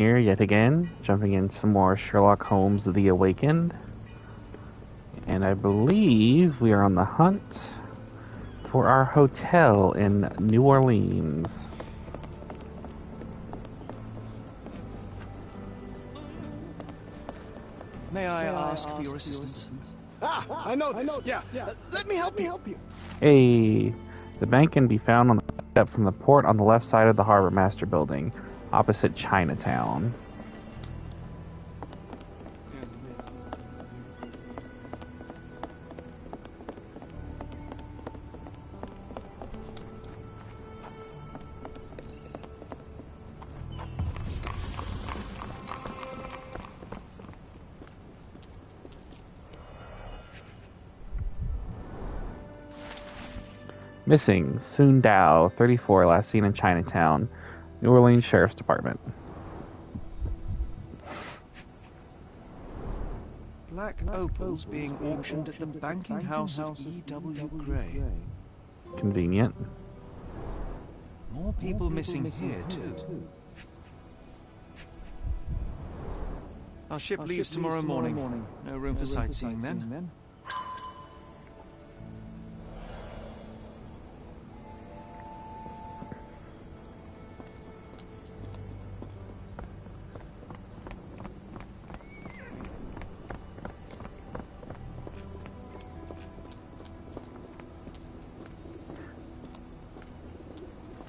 Here yet again, jumping in some more Sherlock Holmes The Awakened. And I believe we are on the hunt for our hotel in New Orleans. May I ask for your assistance? I know this. Yeah. Let me help you. Hey, the bank can be found on the step from the port on the left side of the Harbor Master Building, opposite Chinatown. Missing, Soon Dao, 34, last seen in Chinatown, New Orleans Sheriff's Department. Black opals being auctioned at the banking house of E.W. Gray. Convenient. More people missing here, too. Our ship leaves tomorrow morning. No room for sightseeing then.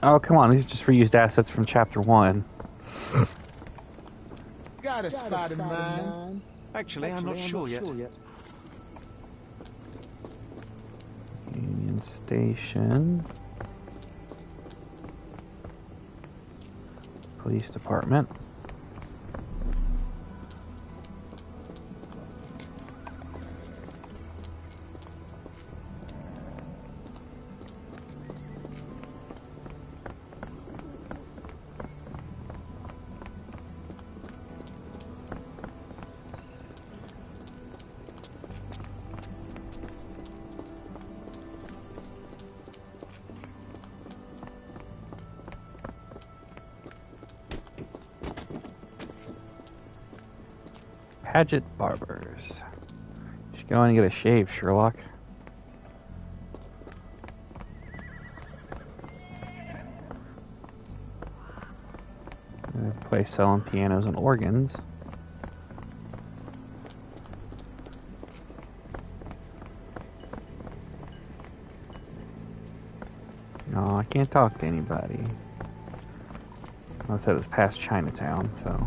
Oh, come on, these are just reused assets from Chapter 1. Got a spot in mind. Actually, I'm not sure yet. Union Station. Police Department. Paget Barbers. You should go in and get a shave, Sherlock. Place selling pianos and organs. No, I can't talk to anybody. I said it was past Chinatown, so.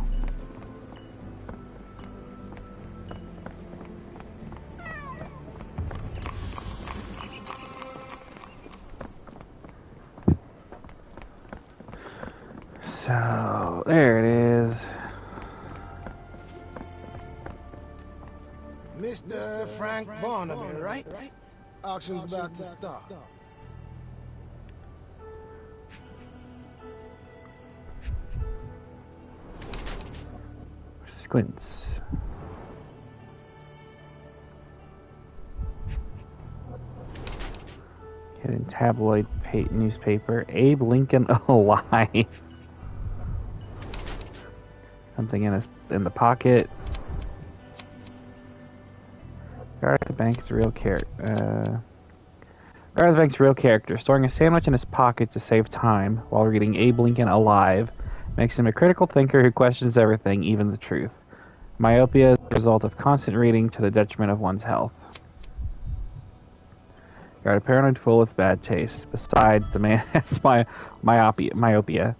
So, there it is. Mr. Frank Barnaby, right? Auction's about to start. Squints. Hidden tabloid newspaper. Abe Lincoln alive. Something in the pocket. Guard at the bank's real character. Guard at the bank's real character, storing a sandwich in his pocket to save time while reading Abe Lincoln alive, makes him a critical thinker who questions everything, even the truth. Myopia is the result of constant reading to the detriment of one's health. Guard a paranoid fool with bad taste. Besides, the man has myopia.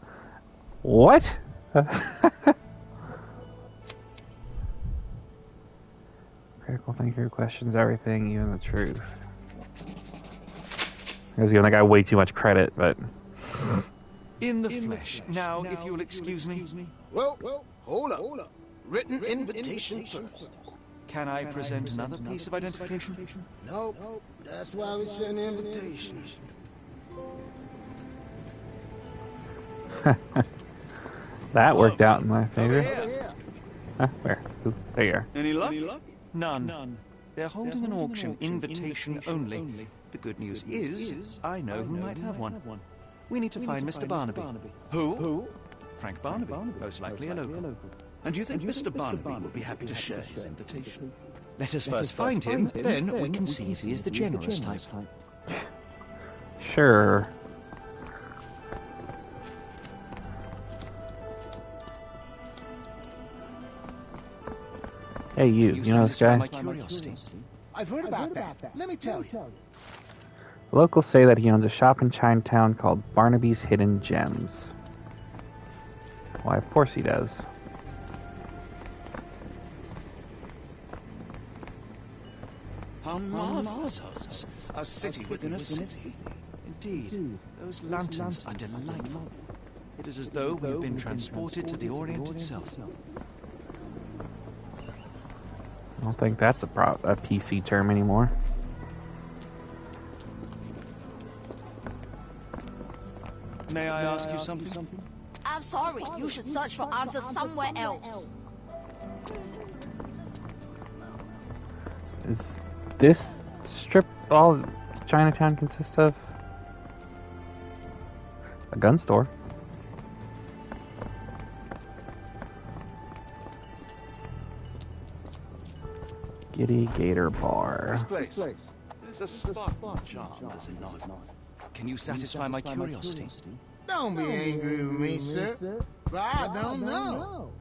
What? Critical thinker who questions everything, even the truth. I was giving that guy way too much credit, but... In the flesh. Now, if you'll excuse me. Well, hold up. Written invitation first. Can I present another piece of identification? Nope. That's why we send invitations. That worked out in my favor. Huh? Where? Ooh, there you are. Any luck? None. They're holding an auction, invitation only. The good news is, I know who might have one. We need to find Mr. Barnaby. Who? Frank Barnaby, most likely a local. And you think Mr. Barnaby will be happy to share his invitation? Let us first find him, then we can see if he is the generous type. Sure. Hey, you know this guy? My curiosity. I've heard about that. Let me tell you. Locals say that he owns a shop in Chinatown called Barnaby's Hidden Gems. Why, of course he does. How marvelous, Holmes. A city within a city. Indeed, those lanterns are delightful. It is as though we have been transported to the Orient itself. I don't think that's a PC term anymore. May I ask you something? I'm sorry, you should search for answers somewhere else. Is this strip all Chinatown consists of? A gun store. Giddy Gator Bar. This place is a Spartan charm, is it not? Can you satisfy my curiosity? Don't be angry with me, sir. But I don't know.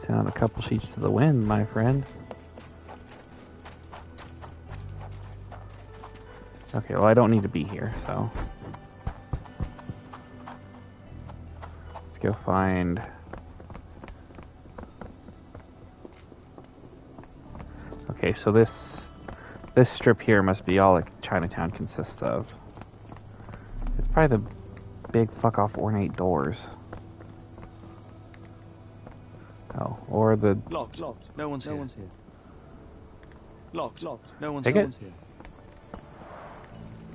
Sound a couple sheets to the wind, my friend. Okay, well, I don't need to be here, so. Let's go find. Okay, so this strip here must be all like Chinatown consists of. It's probably the big fuck off ornate doors. Oh, or the Locked. No one's here. Locked. No one's Take here. it?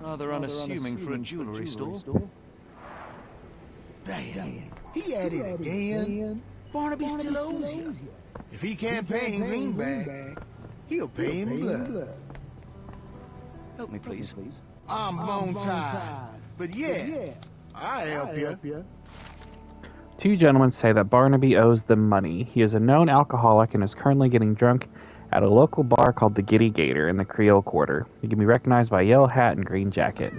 Rather unassuming for a jewelry store. Damn. He at it again. Barnaby still owes you. If he can't pay in greenback, he'll pay in blood. Help me, please. I'm bone-tied. But yeah, I'll help you. Two gentlemen say that Barnaby owes them money. He is a known alcoholic and is currently getting drunk at a local bar called the Giddy Gator in the Creole Quarter. He can be recognized by a yellow hat and green jacket.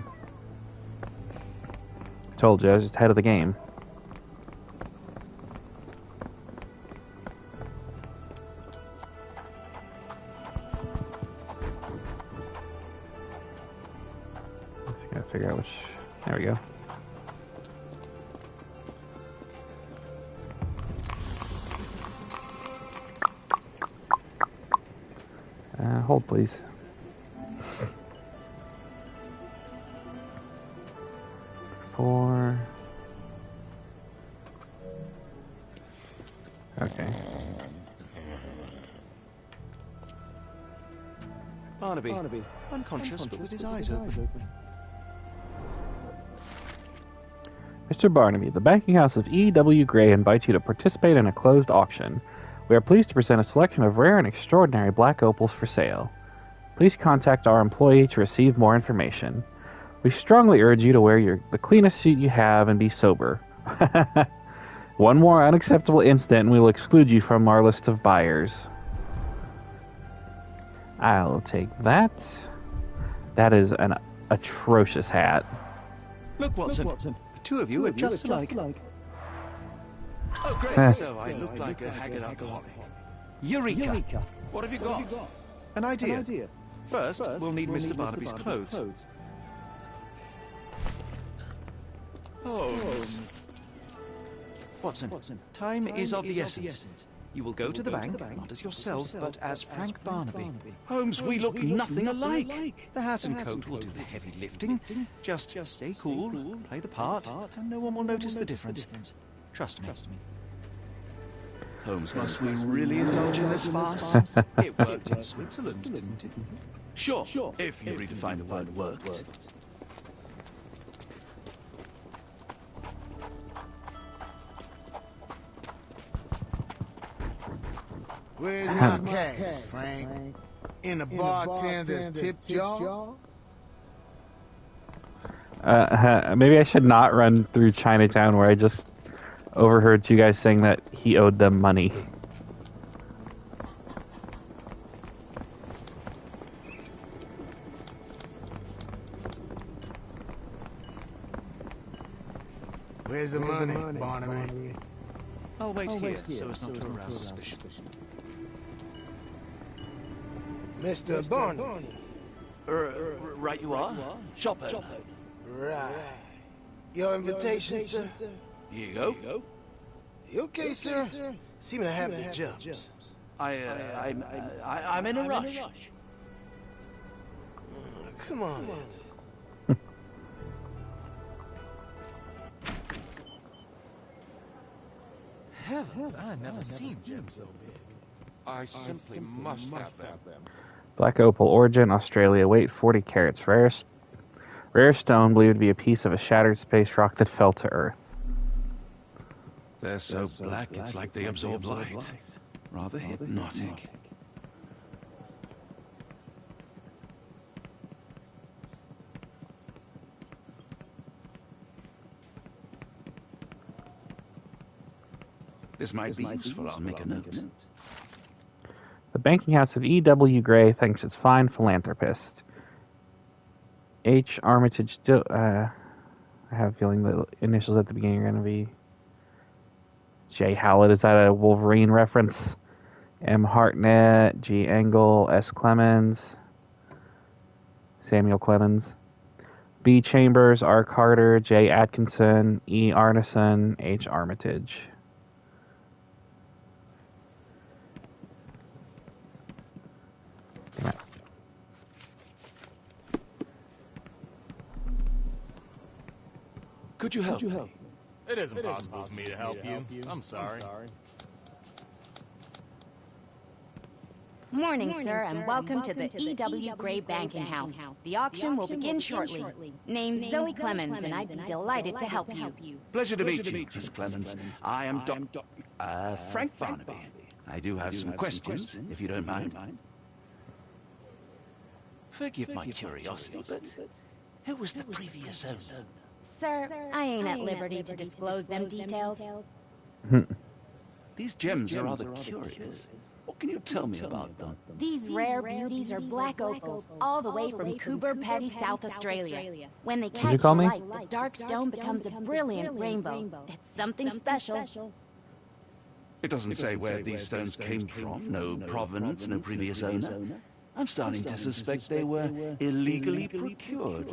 Told you, I was just ahead of the game. Just gotta figure out which... There we go. Hold, please. Four. Okay. Barnaby, unconscious but with his eyes open. Mr. Barnaby, the banking house of E.W. Gray invites you to participate in a closed auction. We are pleased to present a selection of rare and extraordinary black opals for sale. Please contact our employee to receive more information. We strongly urge you to wear the cleanest suit you have and be sober. One more unacceptable incident and we will exclude you from our list of buyers. I'll take that. That is an atrocious hat. Look, Watson. The two of you are just alike. Oh, great. So I look like a haggard alcoholic. Eureka! What have you got? An idea. First, we'll need Mr. Barnaby's clothes. Holmes. Watson, time is of the essence. You will go to the bank, not as yourself, but as Frank Barnaby. Holmes, we look nothing alike. The hat and coat will do the heavy lifting. Just stay cool, play the part, and no one will notice the difference. Trust me. Holmes, must we really indulge in this farce? It worked in Switzerland, didn't it? Sure, if you redefine the word worked. Where's my cash, Frank? In the bartender's tip jar? Maybe I should not run through Chinatown where I just overheard two guys saying that he owed them money. Where's the money, Barnaby? I'll wait here so as not to arouse suspicion. Mr. Barnaby. Right you are. Shop owner. Right. Your invitation, sir? Here you go. You okay, sir? Seem to have the jumps. I'm in a rush. Come on in. Heavens, I've never seen gems so big. I simply must have them. Black opal, origin, Australia. Weight 40 carats. Rare stone believed to be a piece of a shattered space rock that fell to Earth. They're so black, it's like they absorb light. Rather hypnotic. This might be useful. I'll make a note. The banking house of E.W. Gray thanks its fine philanthropist. H. Armitage still. I have a feeling the initials at the beginning are going to be J. Howlett. Is that a Wolverine reference? M. Hartnett, G. Engel, S. Clemens, Samuel Clemens. B. Chambers, R. Carter, J. Atkinson, E. Arneson, H. Armitage. Could you help me? It isn't possible for me to help you. I'm sorry. Morning, sir, and welcome to the E.W. Gray Banking House. The auction will begin shortly. Name's Zoe Clemens, and I'd be delighted to help you. Pleasure to meet you, Miss Clemens. I am Frank Barnaby. I do have some questions, if you don't mind. Forgive my curiosity, but who was the previous owner? Sir, I ain't at liberty to disclose them details. These gems are rather curious. What can you tell me about them? These rare beauties are black opals, all the way from Coober Pedy, South Australia. When they catch the light, the dark stone becomes a brilliant rainbow. It's something special. It doesn't say where these stones came from. No provenance, no previous owner. I'm starting to suspect they were illegally procured.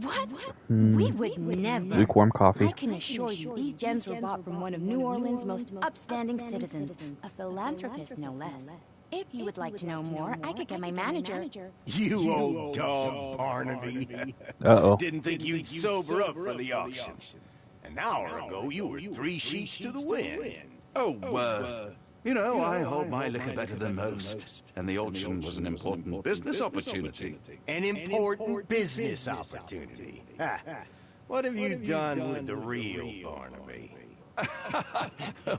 What? We would never. Lukewarm coffee. I can assure you, these gems were bought from one of New Orleans' most upstanding citizens, a philanthropist no less. If you would like to know more, I could get my manager. You old dog, Barnaby. Uh-oh. Didn't think you'd sober up for the auction. An hour ago, you were 3 sheets to the wind. You know, I hold my liquor better than most, and the auction was an important business opportunity. An important business opportunity. Ha. What have you done with the real Barnaby?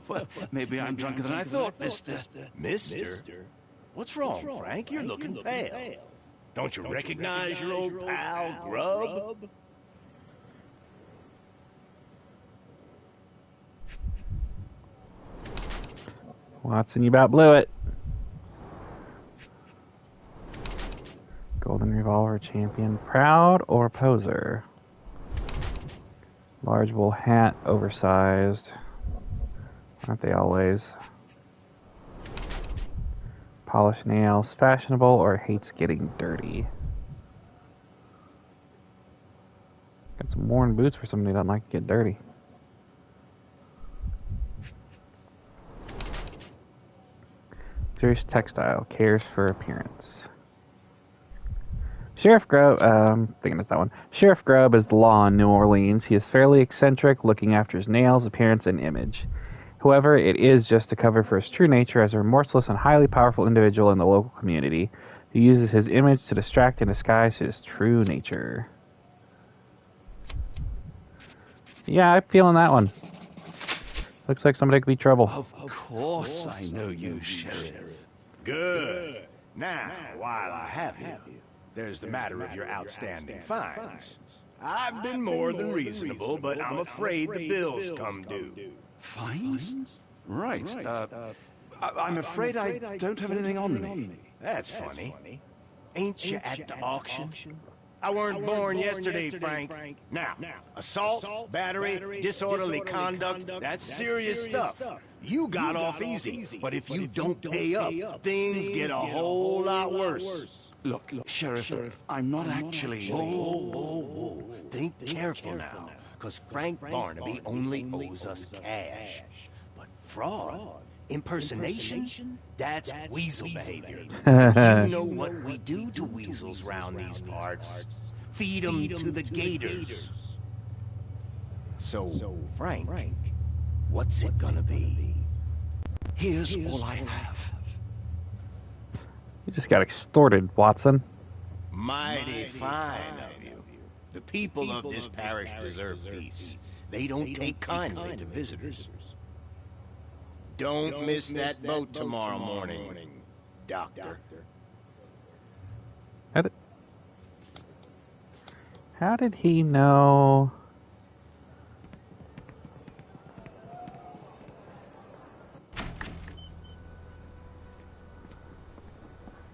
Well, maybe I'm drunker than I thought, mister. Mister? What's wrong, Frank? You're looking pale. Don't you recognize your old pal, Grub? Watson, you about blew it. Golden Revolver champion. Proud or poser? Large wool hat, oversized. Aren't they always? Polished nails, fashionable or hates getting dirty? Got some worn boots for somebody who doesn't like to get dirty. Luxurious textile, cares for appearance. Sheriff Grubb, thinking it's that one. Sheriff Grubb is the law in New Orleans. He is fairly eccentric, looking after his nails, appearance, and image. However, it is just a cover for his true nature as a remorseless and highly powerful individual in the local community who uses his image to distract and disguise his true nature. Yeah, I'm feeling that one. Looks like somebody could be trouble. Of course I know you, Sheriff. Good. Now, while I have you, there's the matter of your outstanding fines. I've been more than reasonable, but I'm afraid the bills come due. Fines? Right. I'm afraid I don't have anything on me. That's funny. Ain't you at the auction? I weren't born yesterday, Frank. Now, assault, battery, disorderly conduct, that's serious stuff. You got off easy, but if you don't pay up, things get a whole lot worse. Look, Sheriff, I'm not actually... Whoa. Think careful now, because Frank Barnaby only owes us cash. But fraud, impersonation, that's weasel behavior. You know what we do to weasels round these parts. Feed them to the gators. So, Frank, what's it gonna be? Here's all I have. You just got extorted, Watson. Mighty fine of you. The people of this parish deserve peace. They don't take kindly to visitors. Don't miss that boat tomorrow morning, Doctor. How did he know?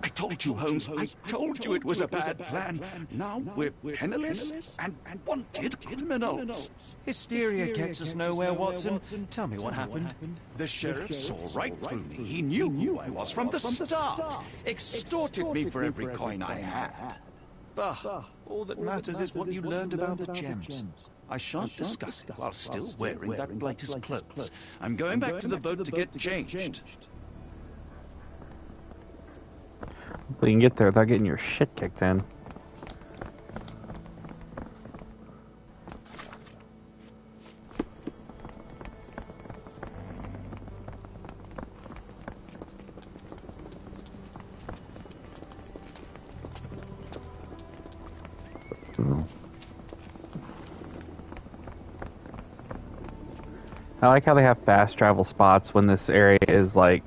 I told you, Holmes. I told you it was a bad plan. Now we're penniless and wanted criminals. Hysteria gets us nowhere, Watson. Tell me what happened. The sheriff saw right through me. He knew who I was from the start. Extorted me for every coin I had. Bah, all that matters is what you learned about the gems. I shan't discuss it while still wearing that blighter's clothes. I'm going back to the boat to get changed. But you can get there without getting your shit kicked in. I like how they have fast travel spots when this area is like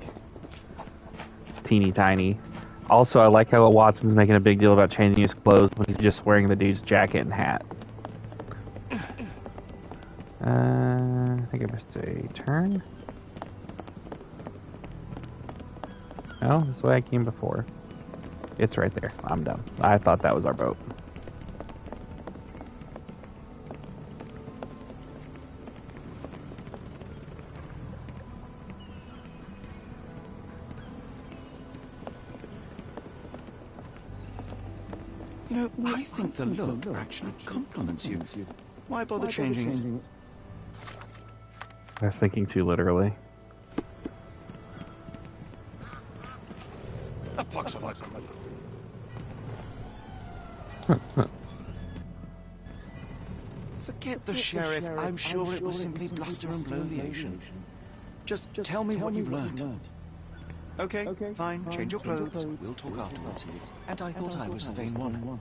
teeny tiny. Also, I like how Watson's making a big deal about changing his clothes when he's just wearing the dude's jacket and hat. I think I missed a turn. No, this is the way I came before. It's right there. I'm done. I thought that was our boat. You know, I think the look actually compliments you. Why bother changing it? I was thinking too literally. A pox of my crew. Forget the sheriff. I'm sure it was simply bluster and bloviation. Just tell me what you've learned. Okay, fine. Change your clothes. We'll talk afterwards. And I thought I was the vain one.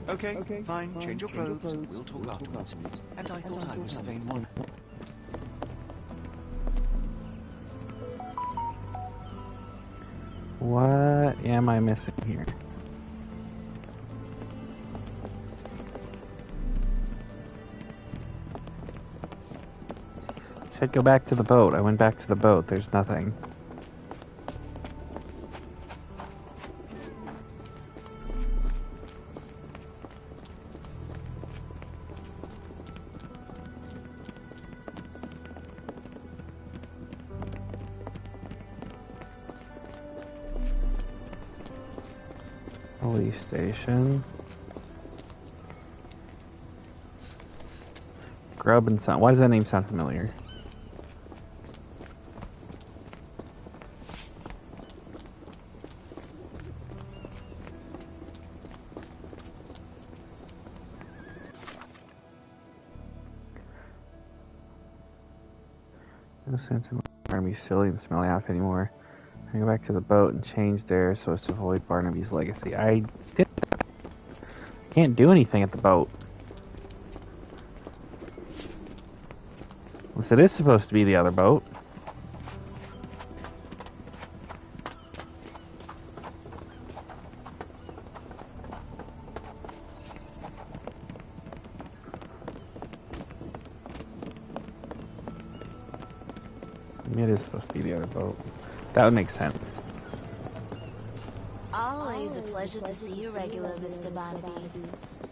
Okay, fine. Change your clothes. We'll talk afterwards. And I thought I was the vain one. What am I missing here? It said go back to the boat. I went back to the boat. There's nothing. Police station. Grub and Son. Why does that name sound familiar? No sense in Barnaby's silly and smelly outfit anymore. I go back to the boat and change there so as to avoid Barnaby's legacy. I can't do anything at the boat. Unless it is supposed to be the other boat. It is supposed to be the other boat. That would make sense. Always a pleasure to see you regular, Mr. Barnaby.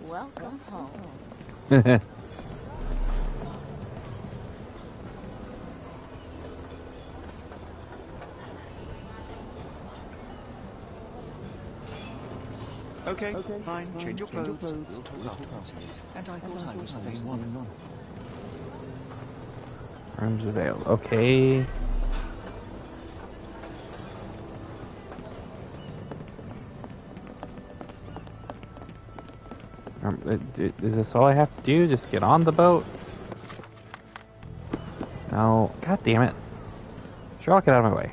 Welcome home. Okay, fine. Change your clothes. We'll talk afterwards. And I thought I was the vain one. Rooms available. Okay. Is this all I have to do? Just get on the boat? No. God damn it. Sherlock, get out of my way.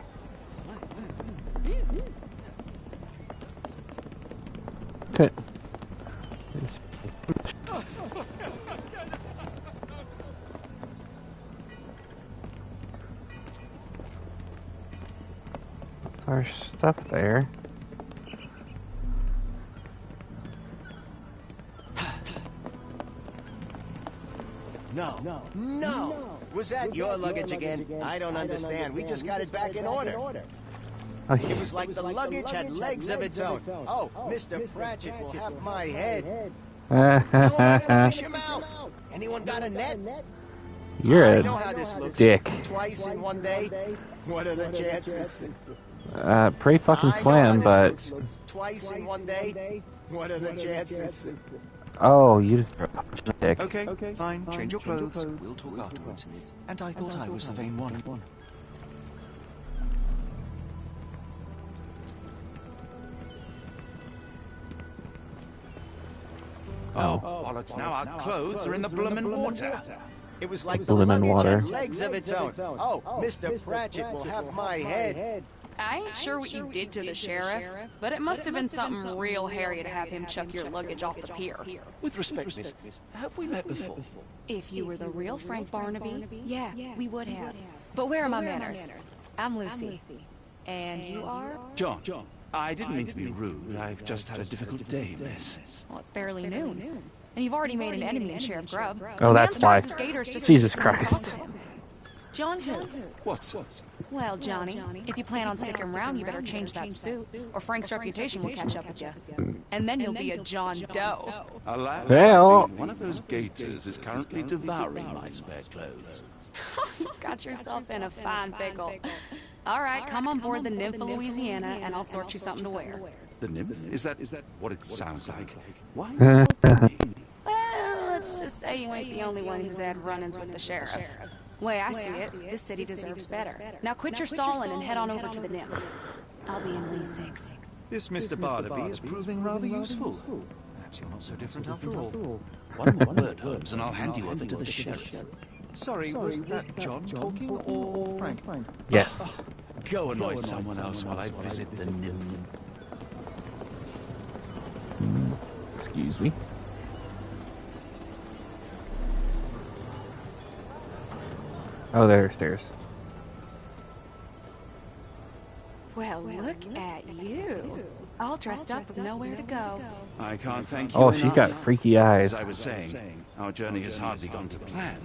What's our stuff there? No! Was that your luggage again? I don't understand. We just got it back in order. Oh, It was like the luggage had legs of its own. Oh, Mr. Pratchett will have my head. How am I gonna fish him out? Anyone got a net? You're I know how this a looks. dick. Twice in one day? What are the chances? Pretty fucking slim, but... Twice in one day? What are the chances? Oh, you just a dick. Okay, fine. Change your clothes. We'll talk afterwards. And I thought I was the vain one. Oh, bollocks, now our clothes are in the bloomin' water. It was like the Bloomin' luggage water. had legs of its own. Oh, Mr. Pratchett will have my head. I ain't sure what you did to the sheriff, but it must have been something real hairy to have him chuck your luggage off the pier. With respect, miss, have we met before? If you were the real Frank Barnaby, yeah, we would have. But where are my manners? I'm Lucy. And you are? John. I didn't mean to be rude. I've just had a difficult day, miss. Well, it's barely noon. And you've already made an enemy in Sheriff Grubb. Oh, that's why. Just Jesus someone Christ. crosses him. John who? What's... Well, Johnny, if you plan on sticking around, you better change that suit, or Frank's reputation will catch up with you. And then you'll be a John Doe. Alas, Well- I think one of those gators is currently devouring my spare clothes. You got yourself in a fine pickle. All right, come on board the Nymph of Louisiana, and I'll sort you something to wear. The nymph? Is that what it sounds like? Why are you helping me? Well, let's just say you ain't the only one who's had run-ins with the sheriff. Way I see it, this city deserves better. Now quit your stalling and head on over to the Nymph. I'll be in room 6. This Mr. Barnaby is proving rather useful. Perhaps you're not so different after all. One more word, Holmes, and I'll hand you over to the sheriff. Sorry, was that John talking or Frank? Yes. Go annoy someone else while I visit the nymph. Excuse me. Oh, there are stairs. Well, look at you. All dressed up with nowhere to go. I can't thank you Oh, enough. she's got freaky eyes. As I was saying, our journey has hardly gone to plan.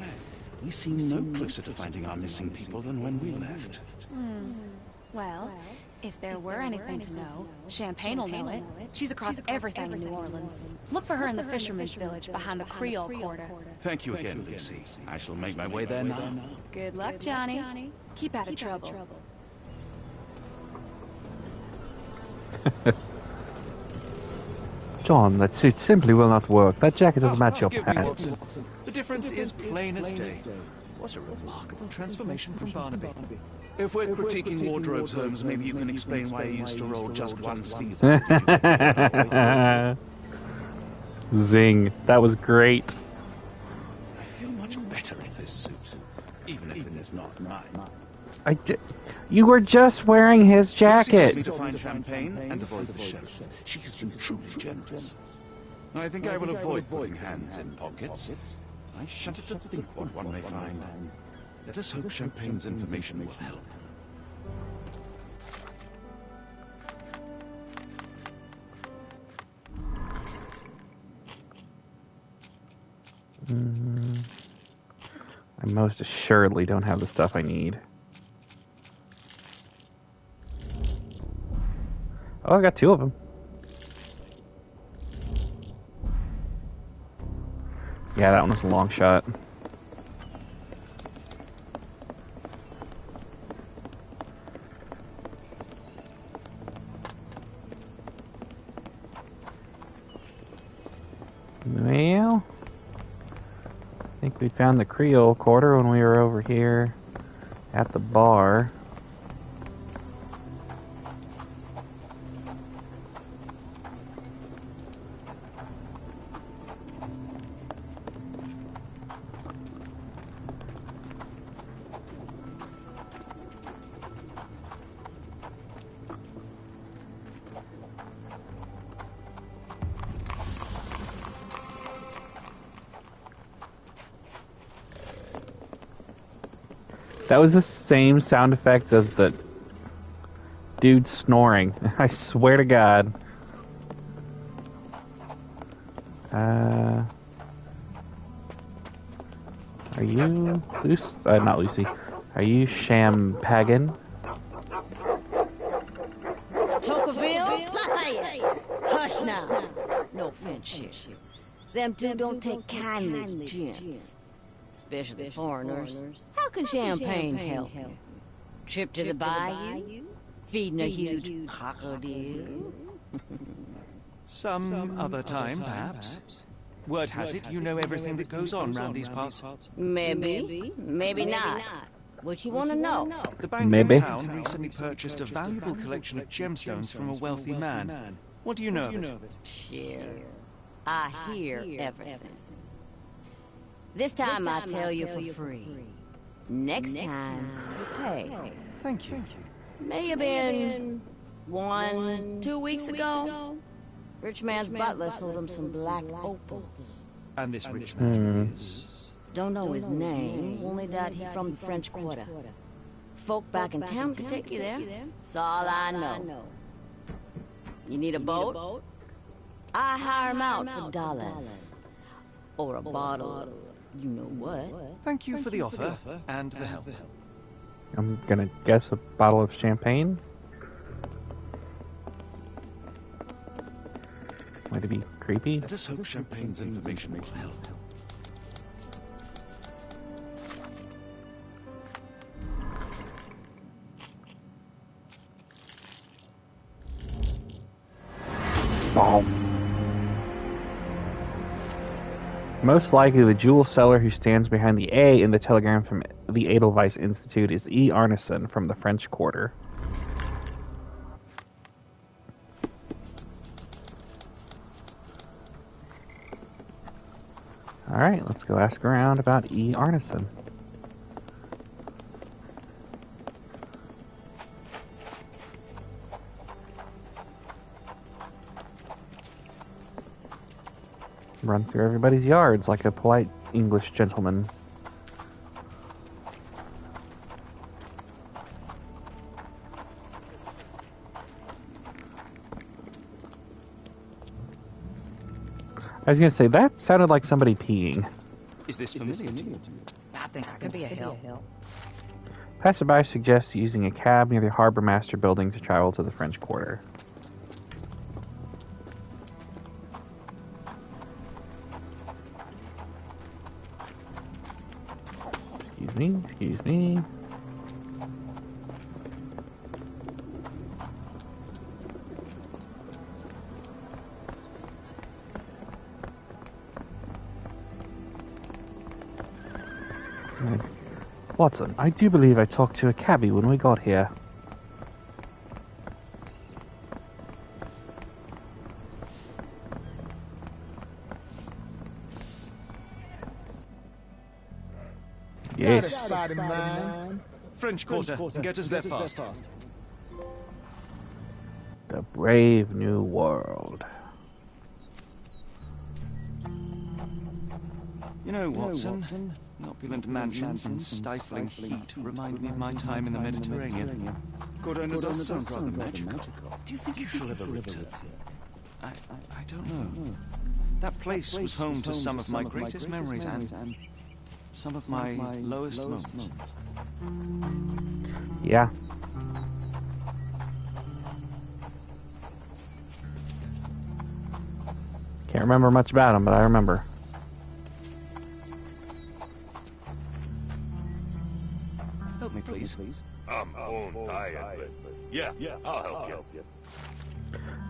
We seem no closer to finding our missing people than when we left. Well, if there were anything to know, Champagne will know it. She's across everything in New Orleans. Look for her in the Fisherman's Village behind the Creole Quarter. Thank you again, Lucy. I shall make my way there now. Good luck, Johnny. Keep out of trouble. John, that suit simply will not work. That jacket doesn't match your Forgive me, pants. Watson. The difference is plain as day. What a remarkable transformation from Barnaby. If we're critiquing wardrobes, Holmes, maybe you can explain why you used to roll just one sleeve. Zing. That was great. I feel much better in this suit, even if it is not mine. You were just wearing his Lucy tells me jacket. to find Champagne and avoid the sheriff. She has been truly generous. I think I will avoid putting hands in pockets. I shudder to think what one may find. Let us hope Champagne's information will help. I most assuredly don't have the stuff I need. Oh, I got 2 of them. Yeah, that one was a long shot. Well, I think we found the Creole Quarter when we were over here at the bar. That was the same sound effect as the dude snoring. I swear to God. Are you Lucy? Not Lucy. Are you Champagan? Tocqueville? Lafayette! Hush now. No friendship. Them two don't take kindly to gents. Especially foreigners. How can champagne help you? Trip to the bayou? Feeding a huge crocodile? Some other time, perhaps. Word has it you know everything that goes on round these parts. Maybe. Maybe not. What you want to know? The bank Maybe. in town recently purchased a valuable collection of gemstones from a wealthy man. What do you know of it? Sure. I hear everything. This time I tell you for free. Next time you pay. Thank you. May have been 2 weeks ago. Rich man's butler sold him some black opals. And this rich man is... Don't know his name, only that he from the French Quarter. Folk back in town could take you there. That's all I know. You need a boat? I hire him out for dollars. Or a bottle of you know what. Thank you for the offer and the help. I'm gonna guess a bottle of champagne. Way to be creepy. Let us hope Champagne's information will help. Most likely, the jewel seller who stands behind the A in the telegram from the Edelweiss Institute is E. Arneson from the French Quarter. Alright, let's go ask around about E. Arneson. Run through everybody's yards like a polite English gentleman. I was gonna say, that sounded like somebody peeing. Is this familiar to you? I think I could be a help. Passerby suggests using a cab near the Harbor Master building to travel to the French Quarter. Excuse me. Watson, I do believe I talked to a cabbie when we got here. Got a spot in mind. French Quarter. Get us there fast. The brave new world. You know, Watson, opulent mansions and stifling heat remind me of my time in the Mediterranean. Corona does sound rather magical. Do you think you shall ever return? I don't know. That place was home to some of my greatest memories and some of my lowest moments. Yeah. Can't remember much about him, but I remember. Help me, please. I'm all tired, but yeah, I'll help you.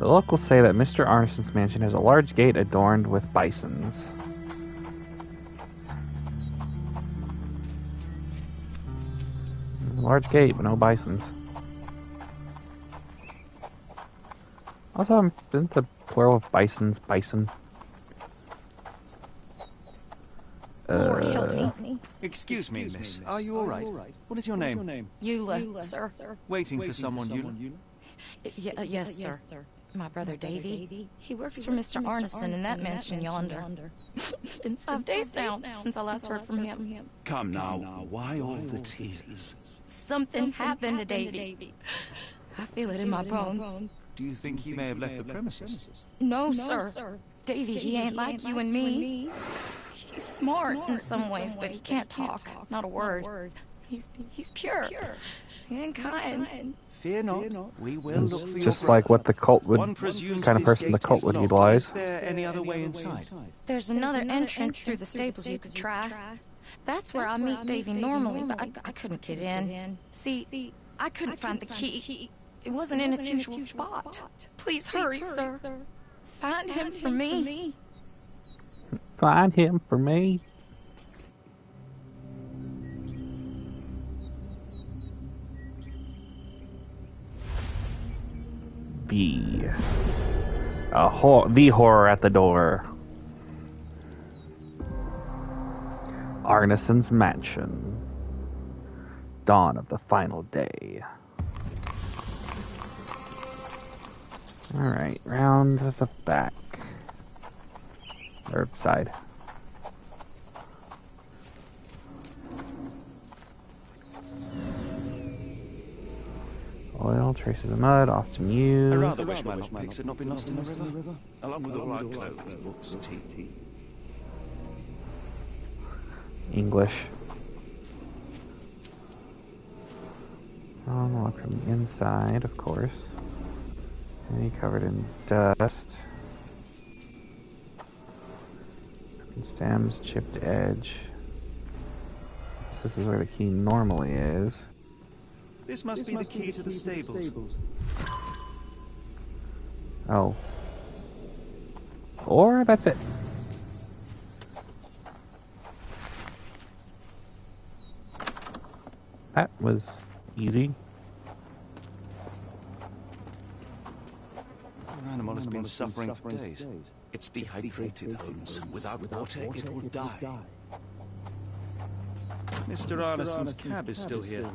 The locals say that Mr. Arneson's mansion has a large gate adorned with bisons. Large gate, but no bisons. Also, isn't the plural of bisons bison? Lord, help me. Excuse me, miss. Are you all right? What is your name? Eula, sir. Waiting for someone, Eula? Yes, sir. My brother Davy. He works for Mr. Arneson in that mansion yonder. Been 5 days now since I last heard from him. Come now, why all the tears? Something happened to Davy. I feel it in my bones. Do you think he may have left the premises? No, sir. Davy, he ain't like you and me. He's smart in some ways, but he can't talk. Not a word. He's pure and kind. Fear not. We will look for your Just brother. like what the cult would, One presumes kind of this person the gate cult is would locked. utilize. Is there any other way inside? There's another entrance through the stables you could try. That's where I meet Davy normally, but I couldn't get in. See, I couldn't find the key. It wasn't in its usual spot. Please hurry, sir. Find him for me. Find him for me. B. The horror at the door. Arneson's mansion. Dawn of the final day. Alright, round the back. Or side. Oil, traces of mud, often used. I rather wish my lockpicks had not been lost in the river. Along with all our clothes, books, tea. English. Unlocked from the inside, of course. And covered in dust. Broken stems, chipped edge. This is where the key normally is. This must be the key to the stables. Oh. Or that's it. That was easy. Your animal has been suffering for days. It's dehydrated, Holmes. Without water, it will die. Mr. Arneson's cab is still here.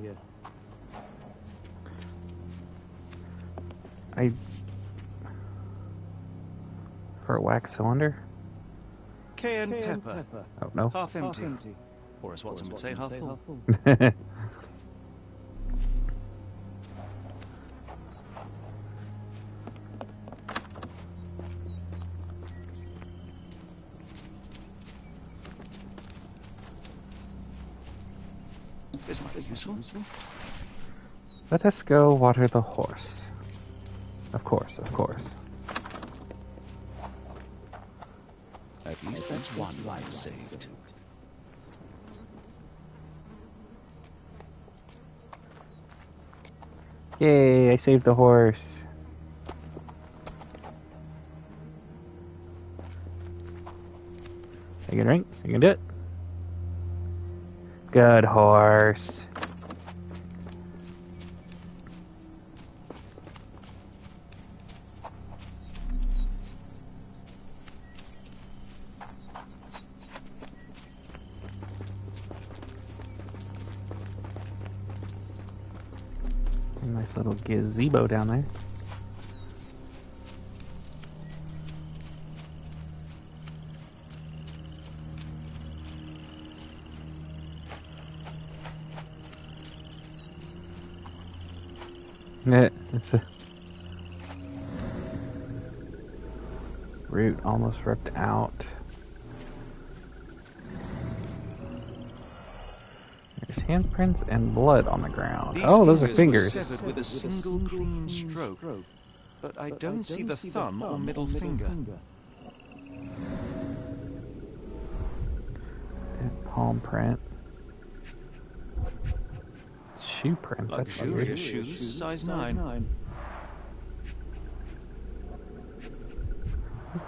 For a wax cylinder? Cayenne pepper. Oh, no. Half empty. Or as Watson would say, half full. This might be useful. Let us go water the horse. Of course, of course. At least that's one life saved. Yay, I saved the horse. Take a drink. You can do it. Good horse. Nice little gazebo down there. It's a root almost ripped out. There's handprints and blood on the ground. These those are were fingers. severed with a single clean stroke, but I don't see the thumb or middle finger. Palm print. Shoe prints. That's weird. Luxurious shoes, size 9.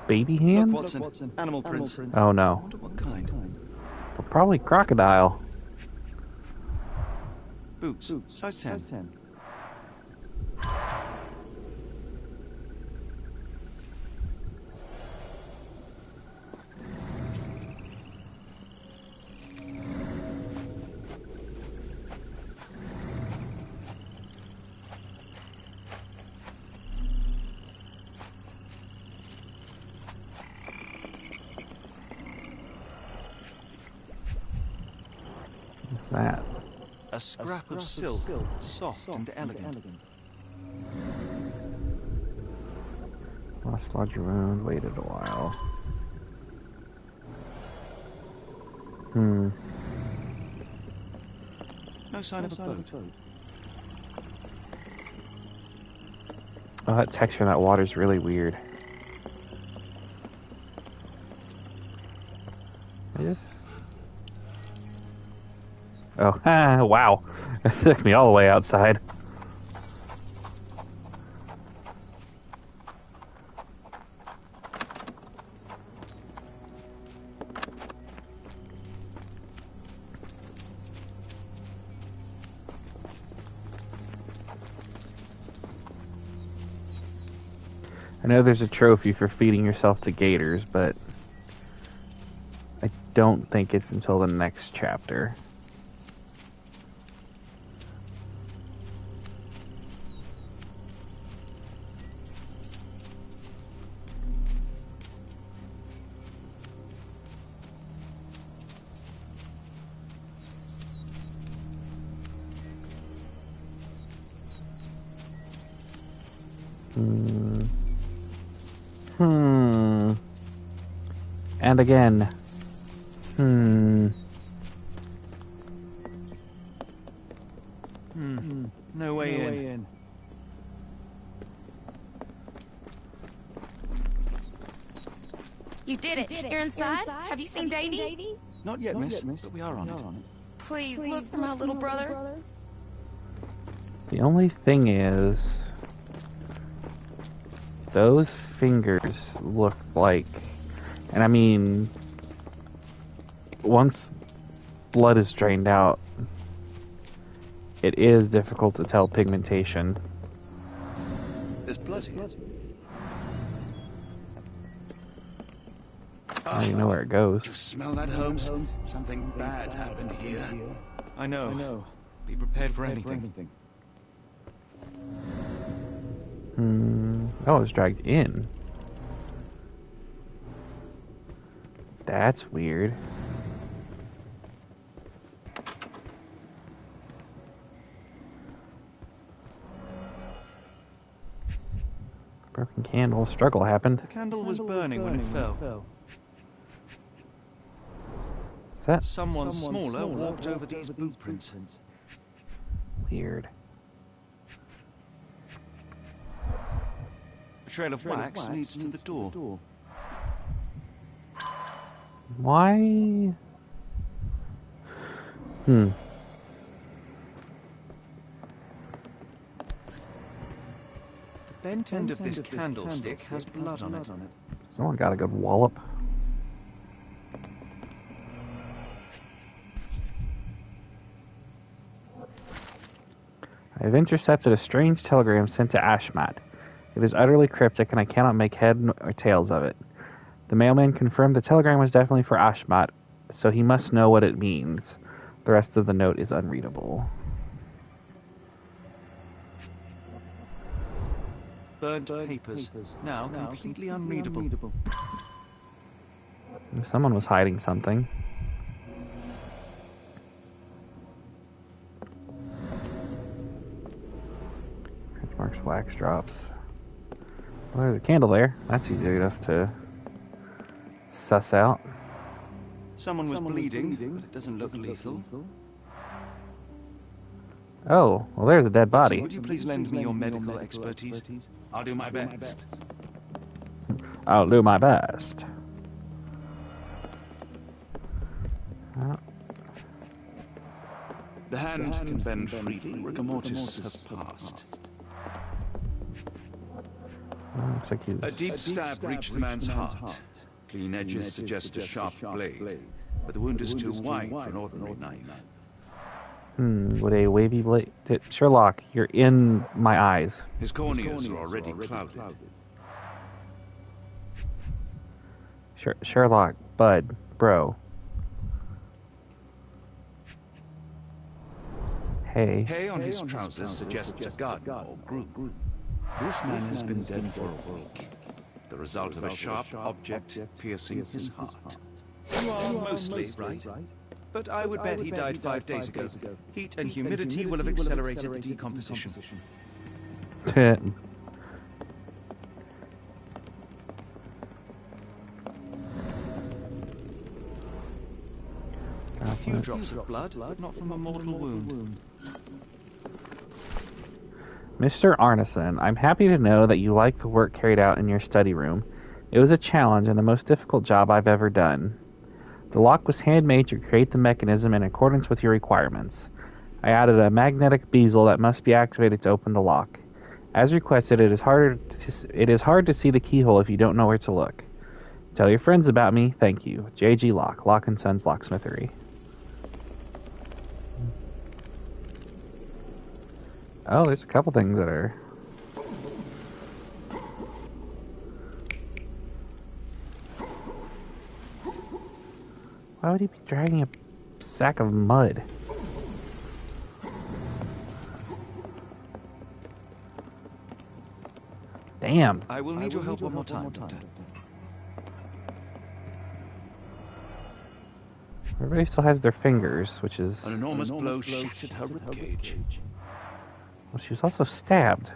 Baby hands? Look, Watson. Animal prints. Oh I no. wonder what kind. Well, probably crocodile. Boots, size 10. What's that? A scrap of silk, soft and elegant. Lost lodge wound, waited a while. No sign of a boat. Oh, that texture in that water's really weird. Yes. Oh, wow. That took me all the way outside. I know there's a trophy for feeding yourself to gators, but I don't think it's until the next chapter. And again. No way in. You did it. You're inside? Have you seen Davy? Not yet, miss, but we are on it. Please look for my little brother. The only thing is, those fingers look like, and I mean, once blood is drained out, it is difficult to tell pigmentation. There's blood here. I don't even know where it goes. You smell that, Holmes? Something bad happened here. I know. Be prepared for anything. Oh, it was dragged in. That's weird. Broken candle. Struggle happened. The candle was burning when it fell. Is that Someone smaller walked over these boot prints. weird? A trail of wax leads to the door. Why? The bent end of this candlestick has blood on it. Someone got a good wallop. I have intercepted a strange telegram sent to Ashmat. It is utterly cryptic, and I cannot make head or tails of it. The mailman confirmed the telegram was definitely for Ashmat, so he must know what it means. The rest of the note is unreadable. Burnt papers, now completely unreadable. Someone was hiding something. Marks wax drops. Well, there's a candle there. That's easy enough to suss out. Someone was bleeding, but it doesn't look lethal. Oh, well, there's a dead body. Would you please lend me your medical expertise? I'll do my best. I'll do my best. The hand can bend freely. Rigor mortis has passed. Looks like he's... A deep stab reached the man's heart. Clean edges suggest a sharp blade, but the wound is too wide for an ordinary knife. Would a wavy blade... Sherlock, you're in my eyes. His corneas are already clouded. Sherlock, bud, bro. Hay. Hay on his trousers suggests a gardener or groom. This man has been dead for a week. The result of a sharp object piercing his heart. You are mostly right. But I would bet he died 5 days ago. Heat and humidity will have accelerated the decomposition. A few drops of blood, but not from a mortal wound. Mr. Arneson, I'm happy to know that you like the work carried out in your study room. It was a challenge and the most difficult job I've ever done. The lock was handmade to create the mechanism in accordance with your requirements. I added a magnetic bezel that must be activated to open the lock. As requested, it is hard to see the keyhole if you don't know where to look. Tell your friends about me. Thank you. J.G. Locke, Locke & Sons Locksmithery. Oh, there's a couple things that are... Why would he be dragging a sack of mud? Damn. I will need your help one more time, Doctor. Everybody still has their fingers, which is... An enormous blow shattered her ribcage. Well, she was also stabbed.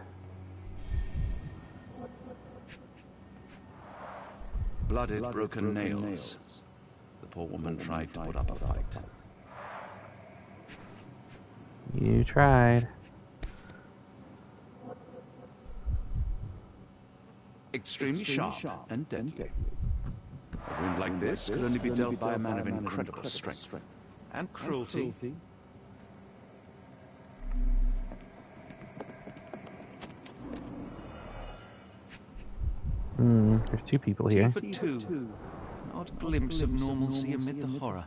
Blooded, broken nails. The poor woman tried to put up a fight. You tried. Extremely sharp and deadly. A wound like this could only be dealt by a man of incredible strength. And cruelty. There's two people here. 2 for 2. An odd glimpse of normalcy amid the horror.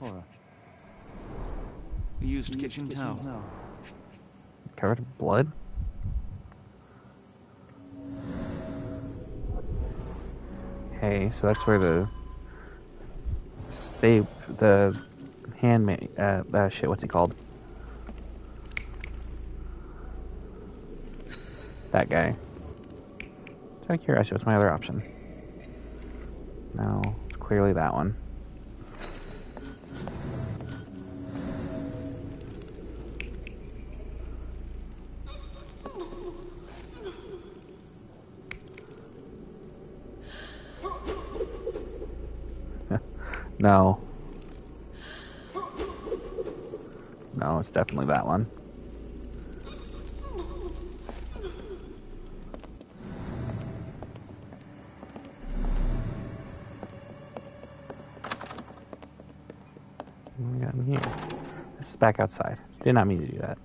We used kitchen towel. Covered in blood? Hey, so that's where the handmaid, shit, what's he called? That guy. Just out of curiosity, what's my other option? No, it's clearly that one. No. No, it's definitely that one. What do we got in here? This is back outside. Did not mean to do that.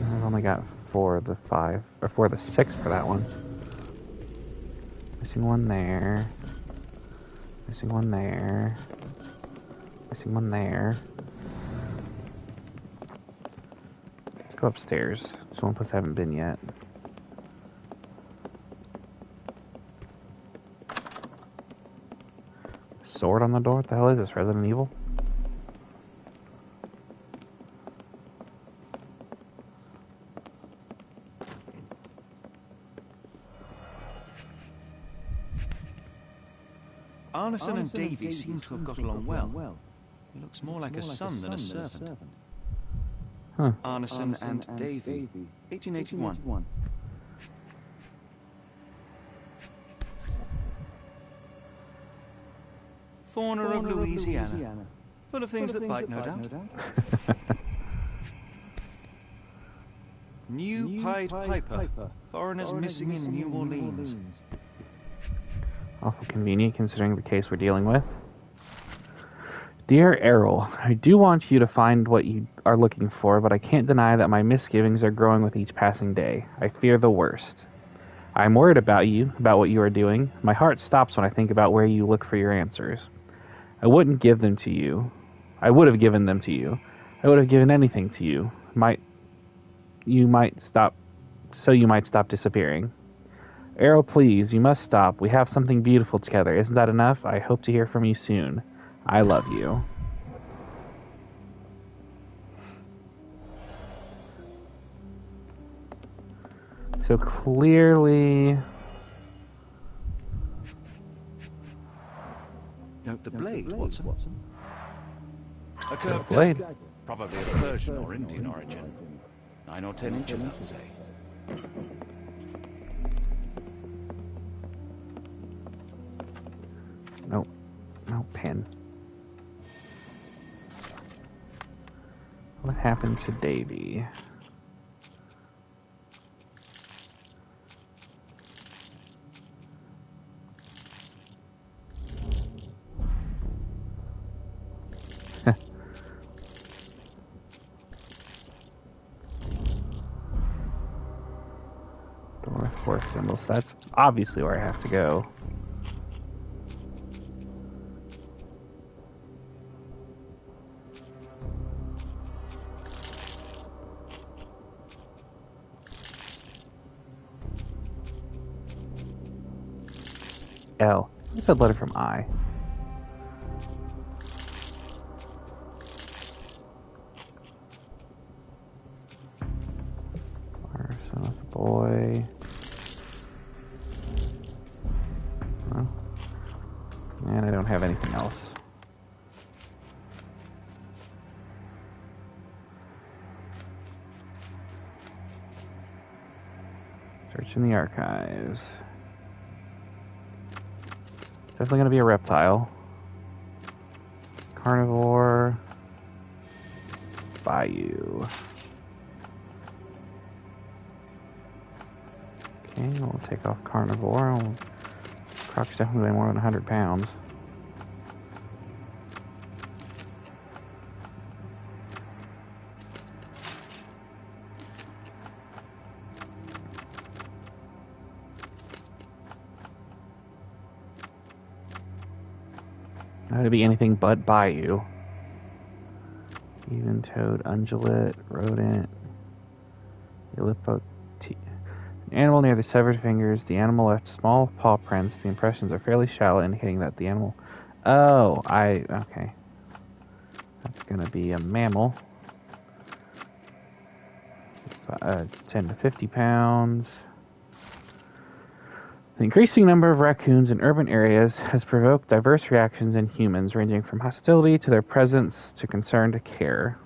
I've only got 4 of the 5, or 4 of the 6 for that one. Missing one there. Missing one there. Missing one there. Let's go upstairs. It's one place I haven't been yet. Sword on the door? What the hell is this? Resident Evil? Arneson and Davy seem to have got along well. He looks more like a son than a servant. Huh. Arneson and Davy, 1881. Fauna of Louisiana. Full of things that bite, no doubt. New Pied Piper. Foreigners missing in New Orleans. Awful convenient considering the case we're dealing with. Dear Errol, I do want you to find what you are looking for, but I can't deny that my misgivings are growing with each passing day. I fear the worst. I am worried about you, about what you are doing. My heart stops when I think about where you look for your answers. I wouldn't give them to you. I would have given them to you. I would have given anything to you. You might stop disappearing. Errol, please, you must stop. We have something beautiful together. Isn't that enough? I hope to hear from you soon. I love you. So clearly... Note the blade, Watson. A curved blade. dagger, probably of Persian or Indian origin. 9 or 10 inches, I'd say. Nope. No pen. What happened to Davy? Door with horse symbols. That's obviously where I have to go. L. I said letter from I. So that's a boy. Huh? And I don't have anything else. Search in the archives. Definitely gonna be a reptile. Carnivore. Bayou. Okay, we'll take off carnivore. Croc's definitely more than 100 pounds. Not to be anything but bayou. Even-toed, ungulate, rodent, An animal near the severed fingers. The animal left small paw prints. The impressions are fairly shallow, indicating that the animal... Oh, okay. That's gonna be a mammal. 10 to 50 pounds. The increasing number of raccoons in urban areas has provoked diverse reactions in humans, ranging from hostility to their presence to concern to care.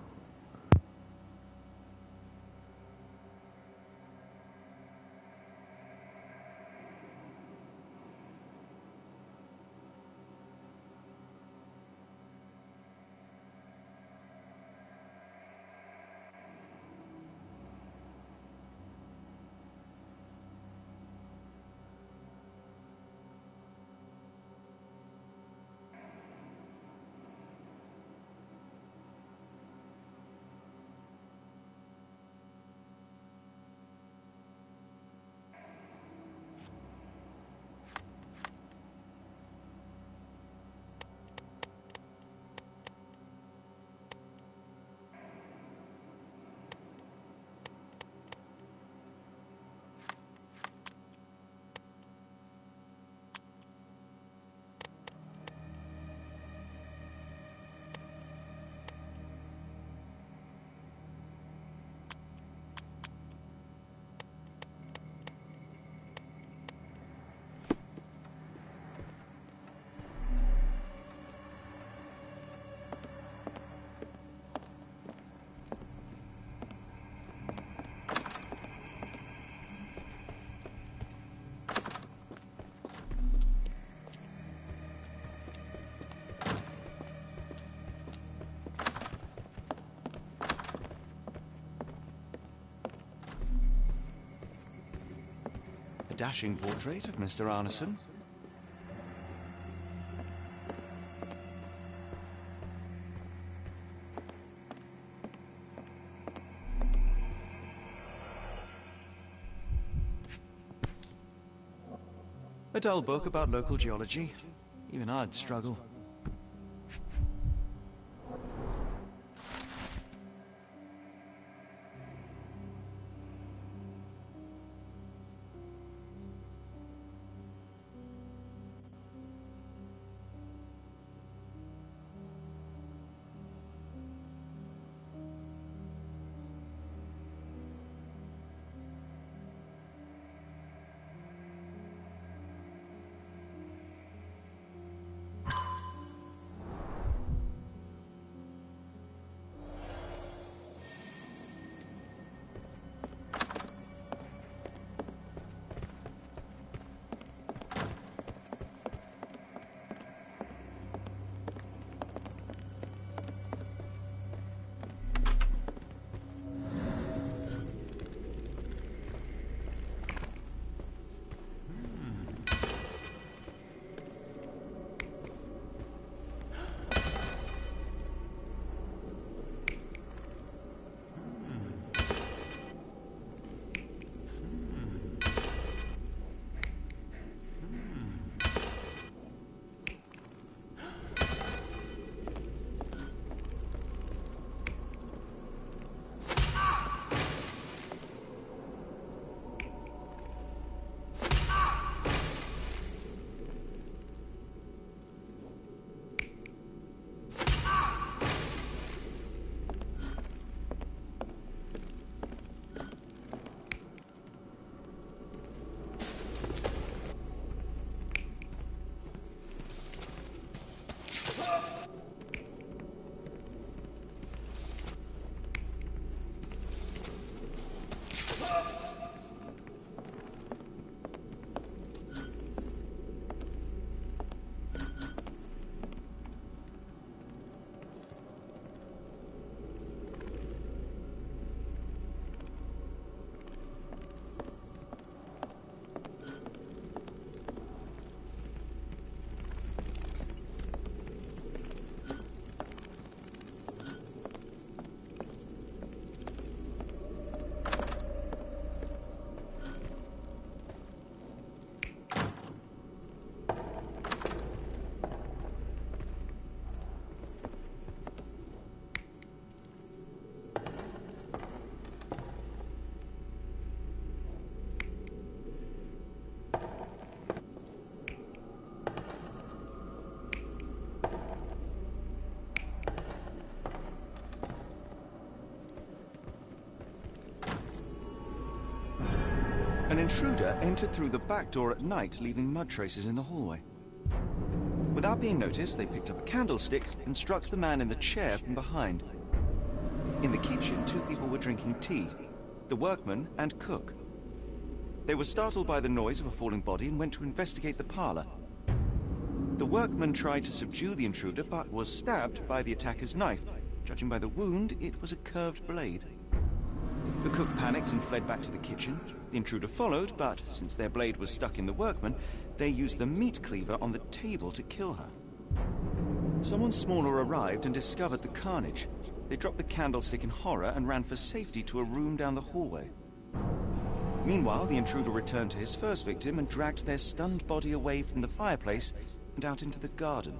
Dashing portrait of Mr. Arneson. A dull book about local geology. Even I'd struggle. An intruder entered through the back door at night, leaving mud traces in the hallway. Without being noticed, they picked up a candlestick and struck the man in the chair from behind. In the kitchen, two people were drinking tea, the workman and cook. They were startled by the noise of a falling body and went to investigate the parlor. The workman tried to subdue the intruder, but was stabbed by the attacker's knife. Judging by the wound, it was a curved blade. The cook panicked and fled back to the kitchen. The intruder followed, but since their blade was stuck in the workman, they used the meat cleaver on the table to kill her. Someone smaller arrived and discovered the carnage. They dropped the candlestick in horror and ran for safety to a room down the hallway. Meanwhile, the intruder returned to his first victim and dragged their stunned body away from the fireplace and out into the garden.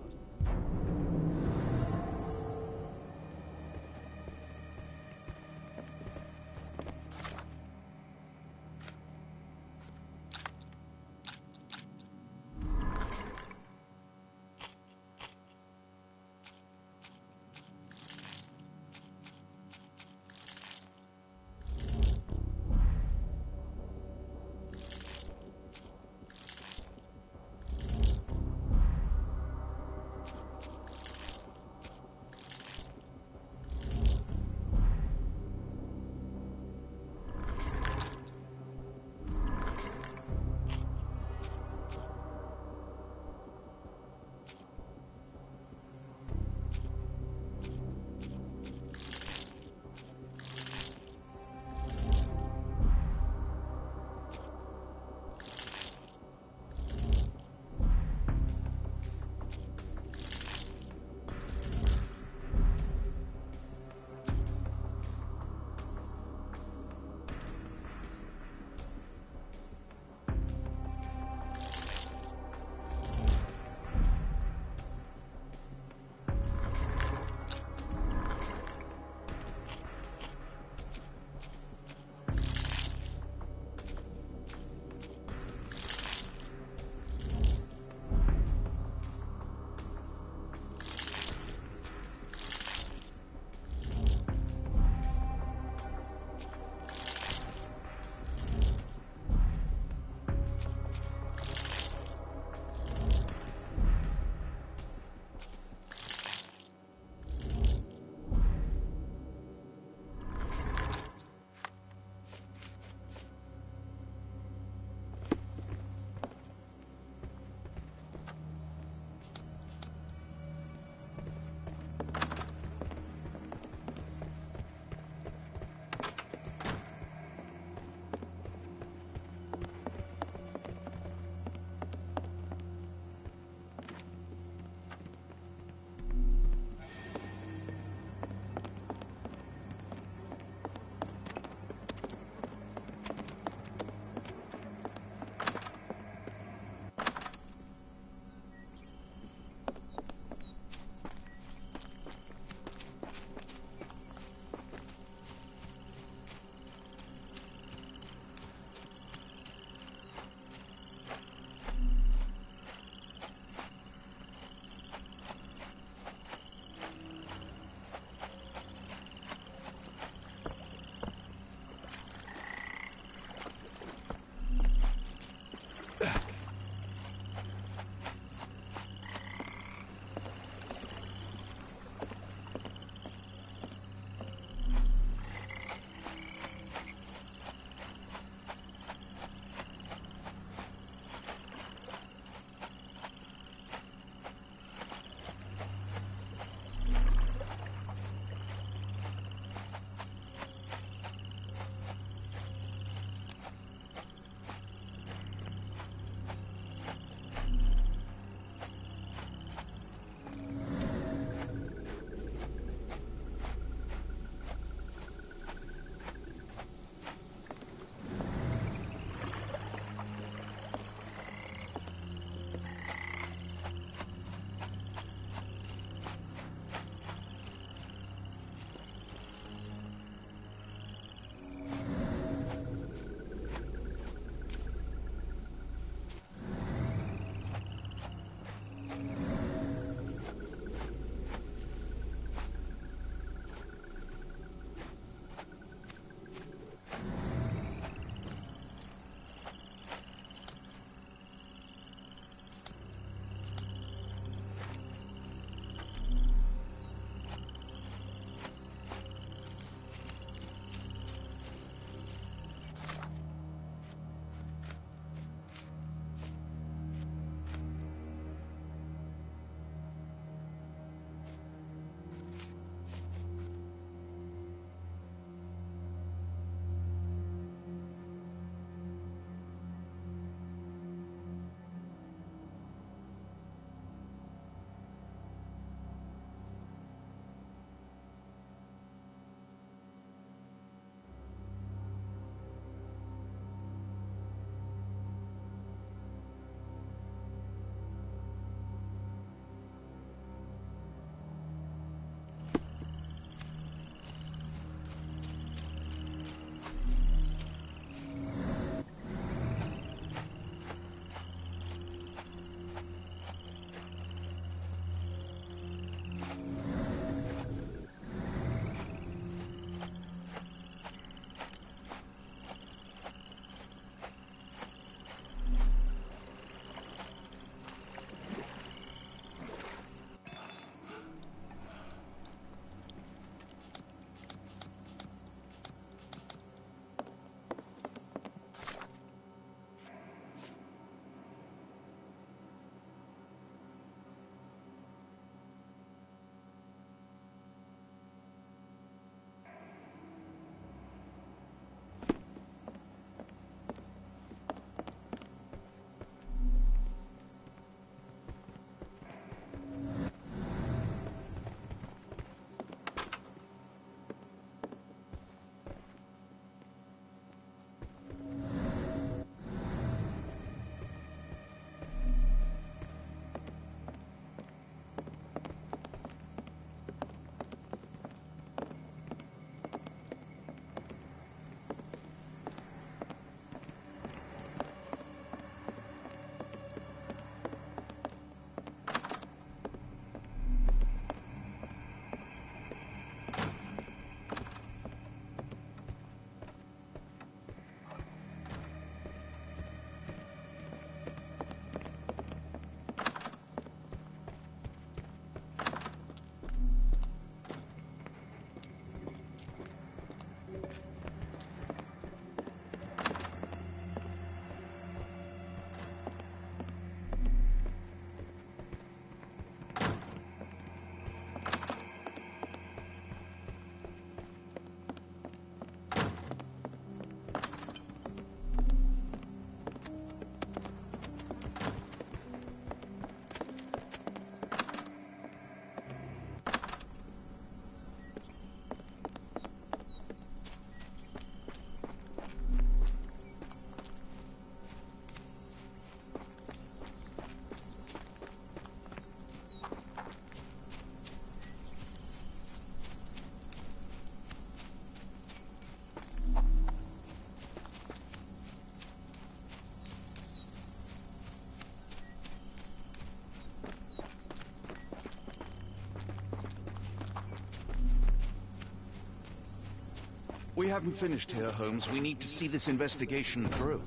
We haven't finished here, Holmes. We need to see this investigation through.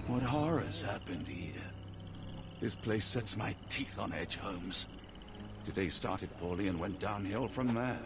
What horrors happened here? This place sets my teeth on edge, Holmes. Today started poorly and went downhill from there.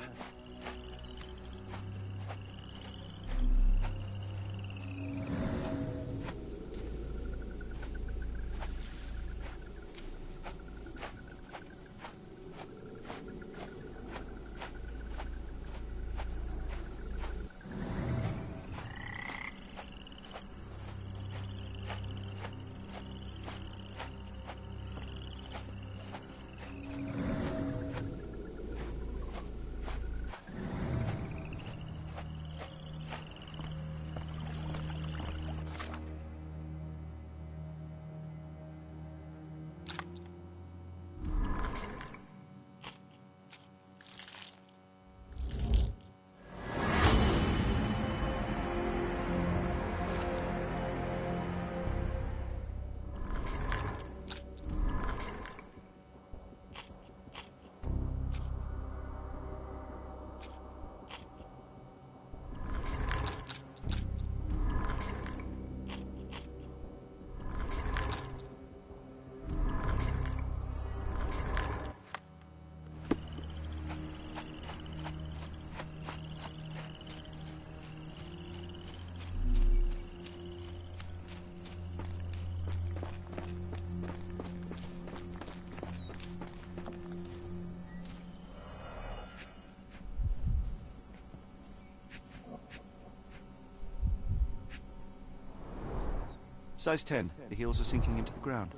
Size 10. The heels are sinking into the ground.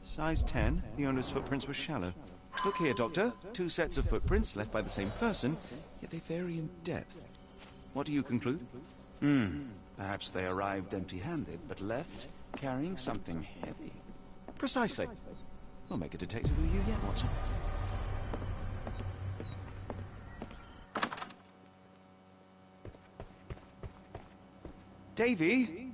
Size 10. The owner's footprints were shallow. Look here, Doctor. 2 sets of footprints left by the same person, yet they vary in depth. What do you conclude? Perhaps they arrived empty-handed, but left carrying something heavy. Precisely. We'll make a detective of you yet, Watson. Davy,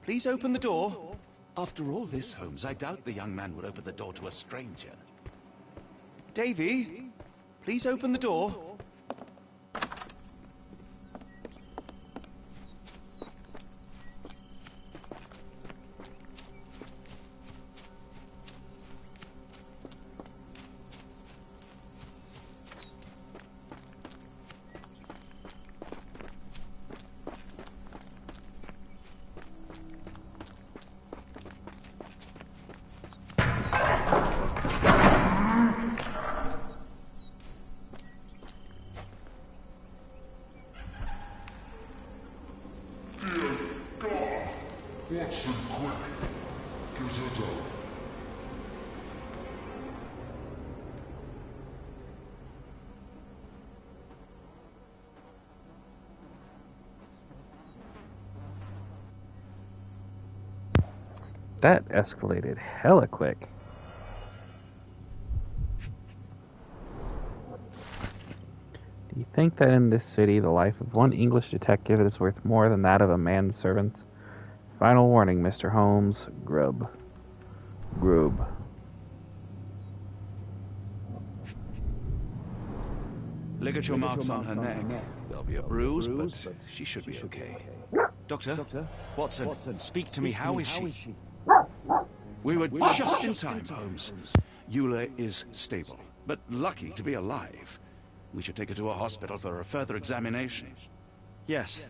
please open the door. After all this, Holmes, I doubt the young man would open the door to a stranger. Davy, please open the door. Watson, quick! Get her down. That escalated hella quick. Do you think that in this city the life of one English detective is worth more than that of a manservant? Final warning, Mr. Holmes. Grub. Grub. Look at your marks on her neck. There'll be a bruise, but she should be okay. Doctor, Watson, speak to me. How is she? We were just in time, Holmes. Eula is stable, but lucky to be alive. We should take her to a hospital for a further examination. Yes.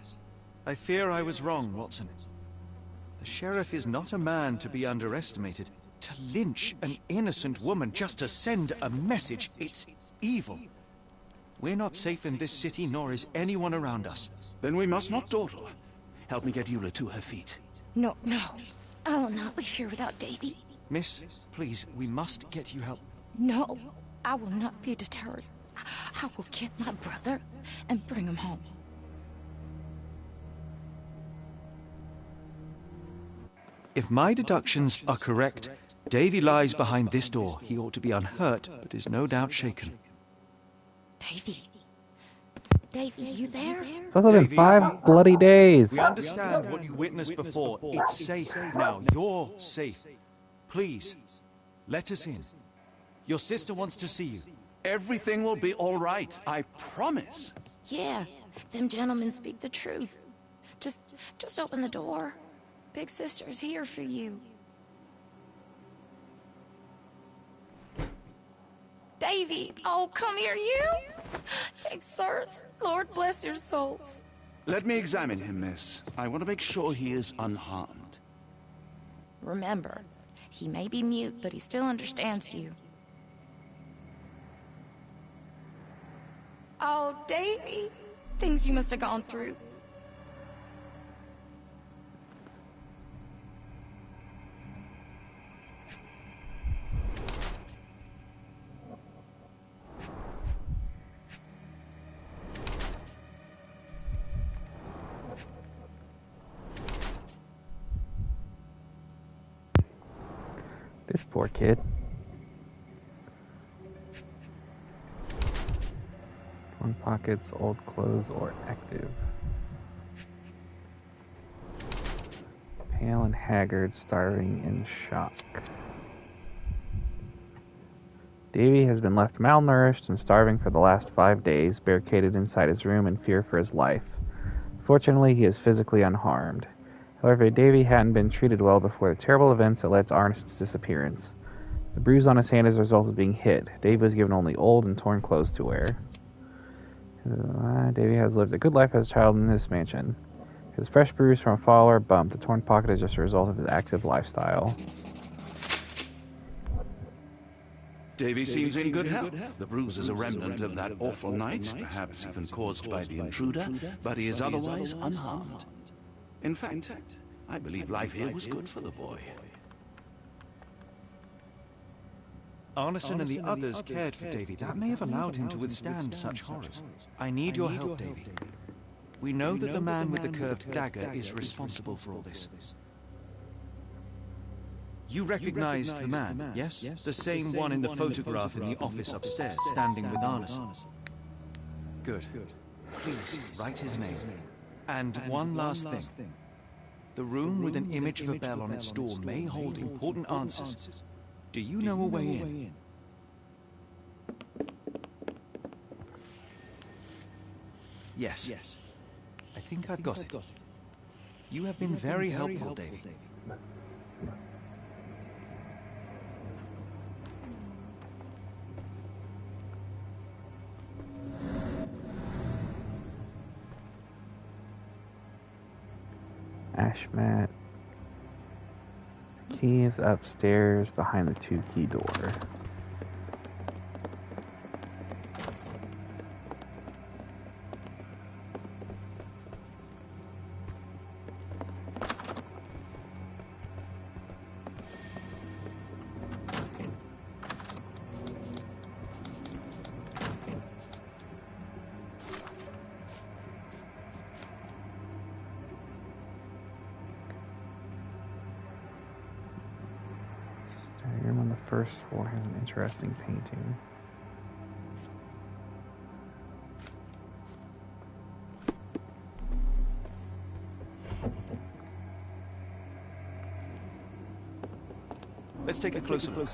I fear I was wrong, Watson. The sheriff is not a man to be underestimated. To lynch an innocent woman just to send a message, it's evil. We're not safe in this city, nor is anyone around us. Then we must not dawdle. Help me get Eula to her feet. No, no. I will not leave here without Davy. Miss, please, we must get you help. No, I will not be deterred. I will get my brother and bring him home. If my deductions are correct, Davy lies behind this door. He ought to be unhurt, but is no doubt shaken. Davy. Davy, you there? It's also been Davy, 5 bloody days. We understand what you witnessed before. It's safe now. You're safe. Please, let us in. Your sister wants to see you. Everything will be all right, I promise. Yeah, them gentlemen speak the truth. Just open the door. Big sister's here for you. Davy! Oh, come here, you! Thanks, sirs. Lord bless your souls. Let me examine him, miss. I want to make sure he is unharmed. Remember, he may be mute, but he still understands you. Oh, Davy! Things you must have gone through. This poor kid. One pockets, old clothes, or active. Pale and haggard, starving in shock. Davy has been left malnourished and starving for the last 5 days, barricaded inside his room in fear for his life. Fortunately, he is physically unharmed. However, Davy hadn't been treated well before the terrible events that led to Ernest's disappearance. The bruise on his hand is a result of being hit. Davy was given only old and torn clothes to wear. Davy has lived a good life as a child in this mansion. His fresh bruise from a fall or bump, the torn pocket is just a result of his active lifestyle. Davy seems in good health. The bruise is a remnant of that awful night, perhaps even caused by the intruder, but he is otherwise unharmed. In fact, I believe life here was good for the boy. Arneson and the others cared for Davy. That may have allowed him to withstand such horrors. I need your help, Davy. We know that the man with the curved dagger is responsible for all this. You recognized the man, yes? The same one in the photograph in the office upstairs, standing with Arneson. Good. Please, write his name. And one last thing. The room with an image of a bell on its door may hold important answers. Do you know a way in? Yes. I think I've got it. You have been very helpful, Davy. Ash mat. Key is upstairs behind the 2-key door. Room on the first floor has an interesting painting. Let's take a closer look.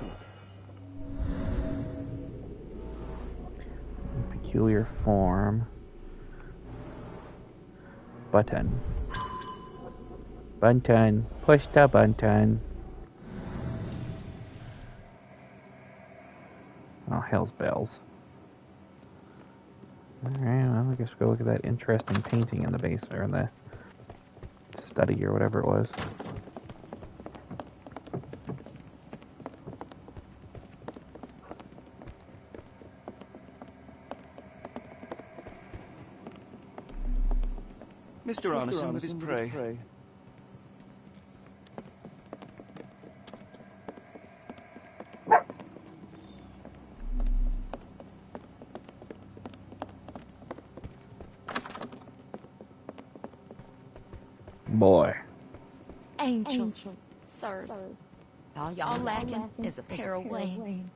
Peculiar form. Button. Button. Push the button. Oh, hell's bells. Alright, well, I guess we'll go look at that interesting painting in the basement, or in the study, or whatever it was. Mr. Arneson with his prey. Boy. Angels, sirs. All y'all lacking is a pair of wings.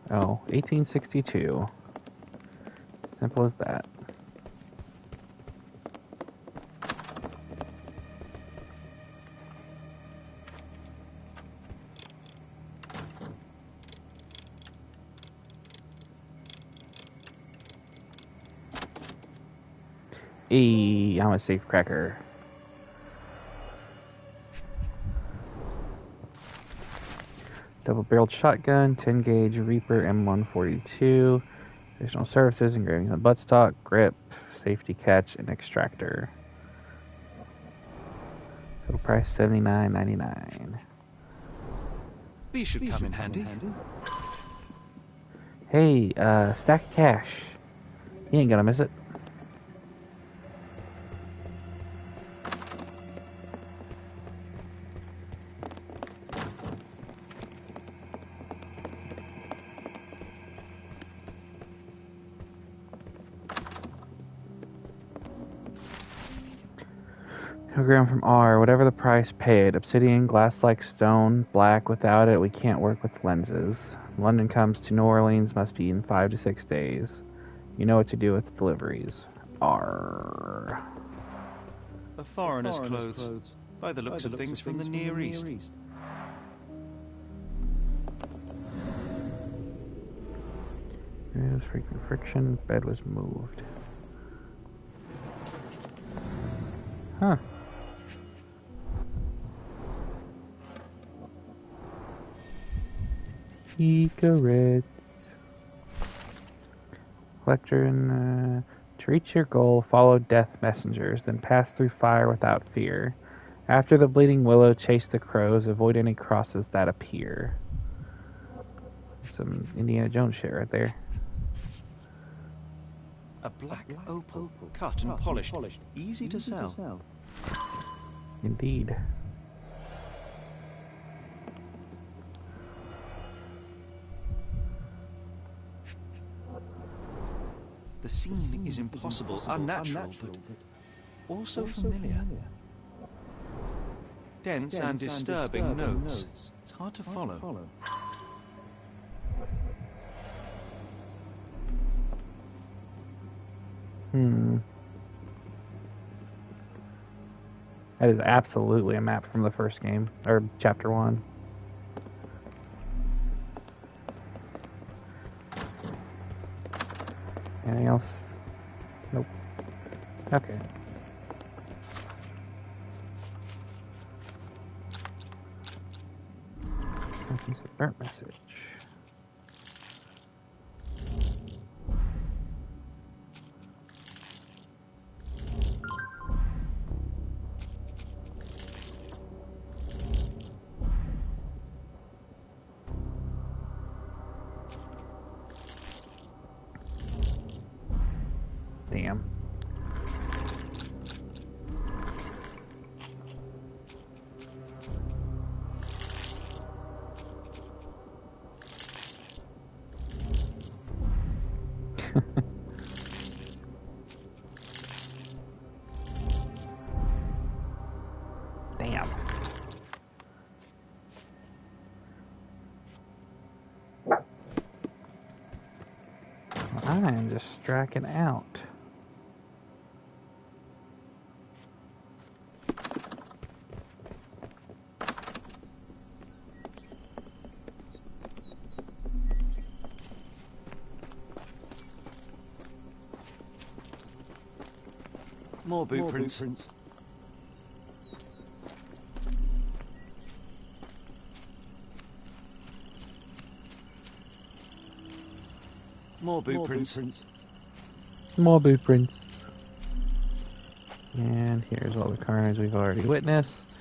Oh, 1862. Simple as that. I'm a safe cracker. Double-barreled shotgun, 10-gauge Reaper M142. Additional services, engravings on buttstock, grip, safety catch, and extractor. Total price $79.99. These should come in handy. Hey, stack of cash. You ain't gonna miss it. Kilogram from R, whatever the price paid. Obsidian, glass-like stone, black. Without it, we can't work with lenses. London comes to New Orleans, must be in 5 to 6 days. You know what to do with deliveries. R. A foreigner's clothes, by the looks of things from the Near East. It was frequent friction. Bed was moved. Huh. Cigarettes. Collector and to reach your goal, follow death messengers, then pass through fire without fear. After the bleeding willow, chase the crows. Avoid any crosses that appear. Some Indiana Jones shit right there. A black opal, cut and polished, easy to sell. Indeed. The scene is impossible, unnatural, but also familiar. Dense and disturbing notes. It's hard to follow. That is absolutely a map from the first game, or chapter 1. Anything else? Nope. Okay. Burnt message. Damn. Damn. I am just striking out. More boot prints. More boot prints. More boot prints. And here's all the carnage we've already witnessed.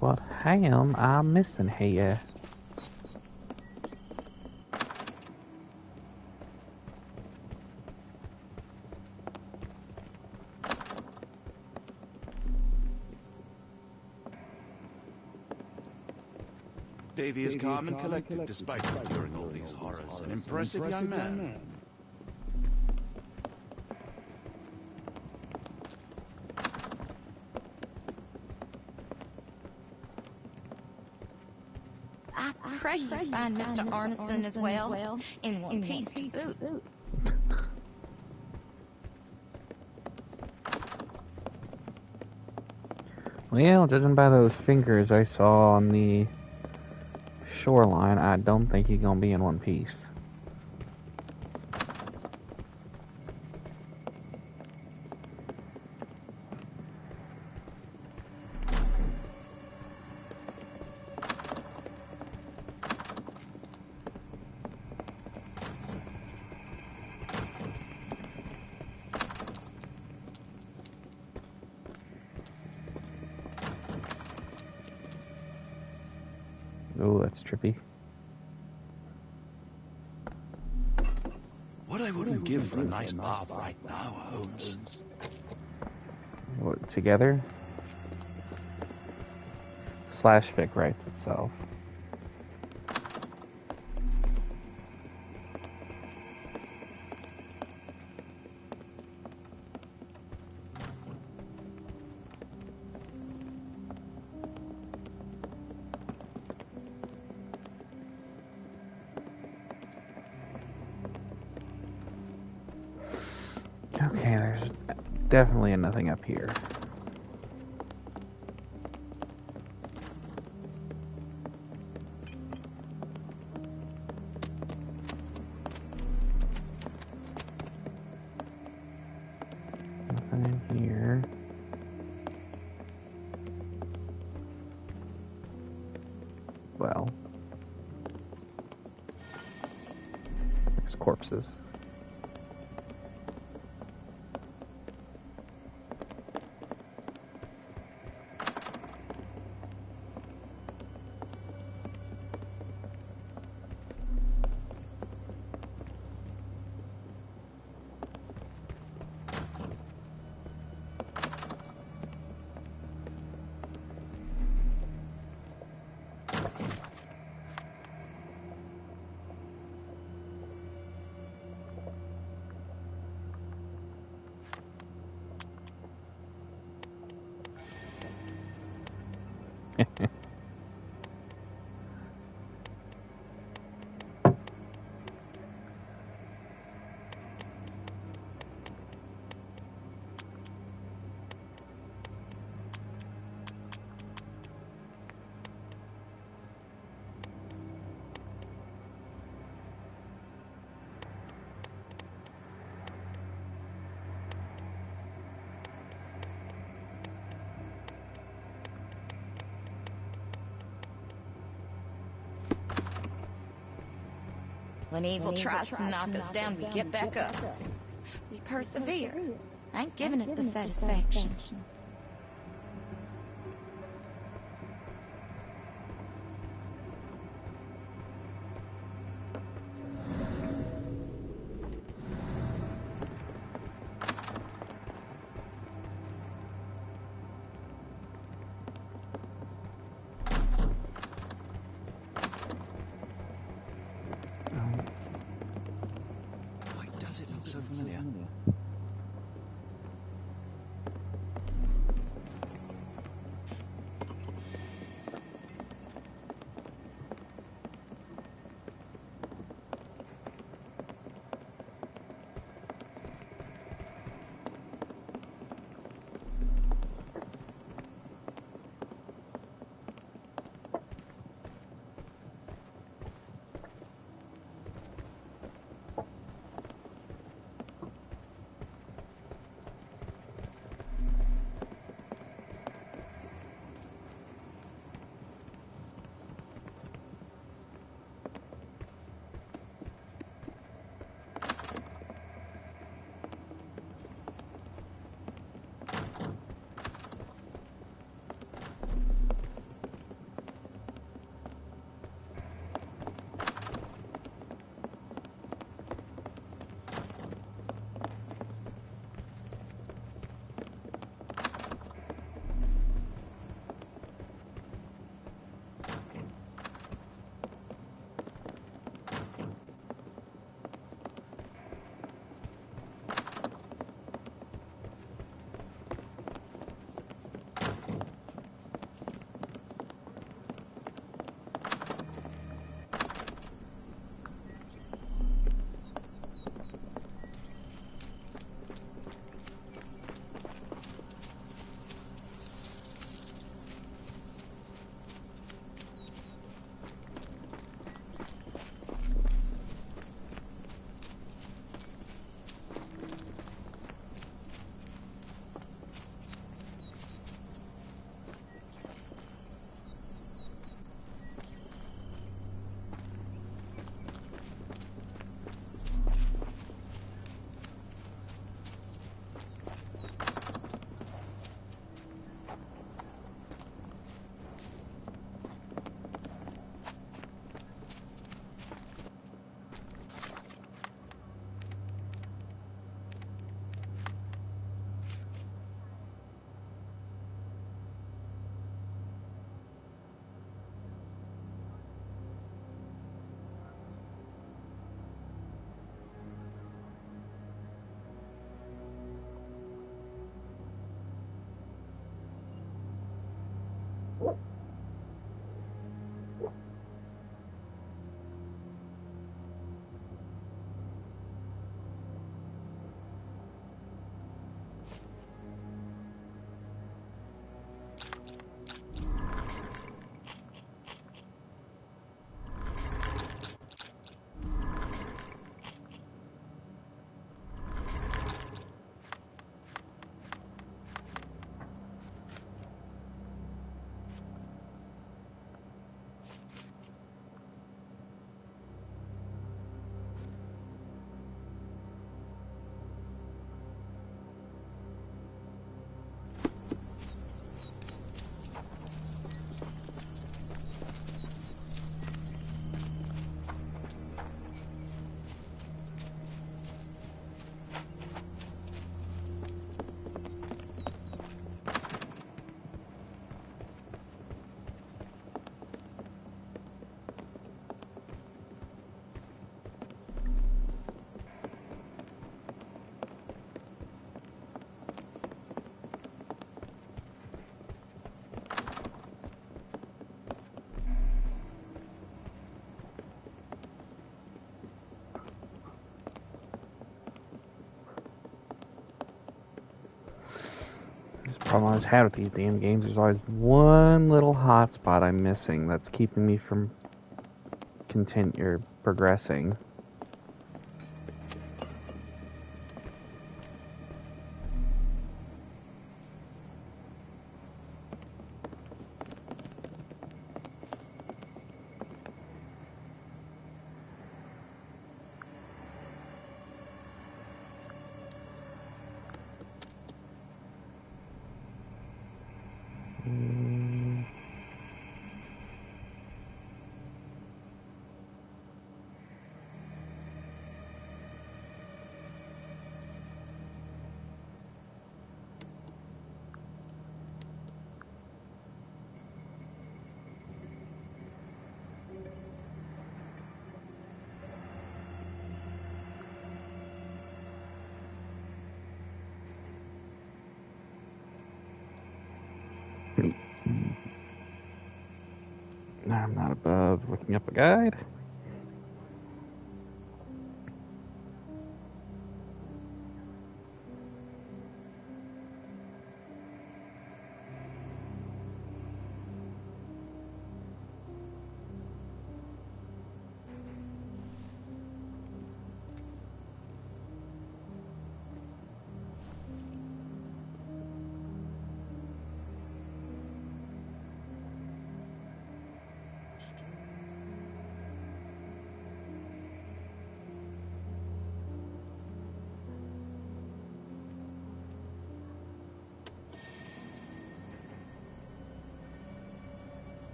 What am I missing here? Davy is calm and collected despite enduring all these horrors. An impressive young man. I pray you find Mr. Arneson as well, in one piece to boot. Well, judging by those fingers I saw on the shoreline, I don't think he's gonna be in one piece. Oh, that's trippy. What I wouldn't give for a nice bath right now, Holmes. What, together? Slash fic writes itself. Okay, there's definitely nothing up here. Nothing in here. Well, there's corpses. When evil tries to knock us down, we get back up. We persevere. I ain't giving it the satisfaction. Why does it look so familiar? Problem I always had with these damn games, there's always one little hot spot I'm missing that's keeping me from progressing. I'm not above looking up a guide.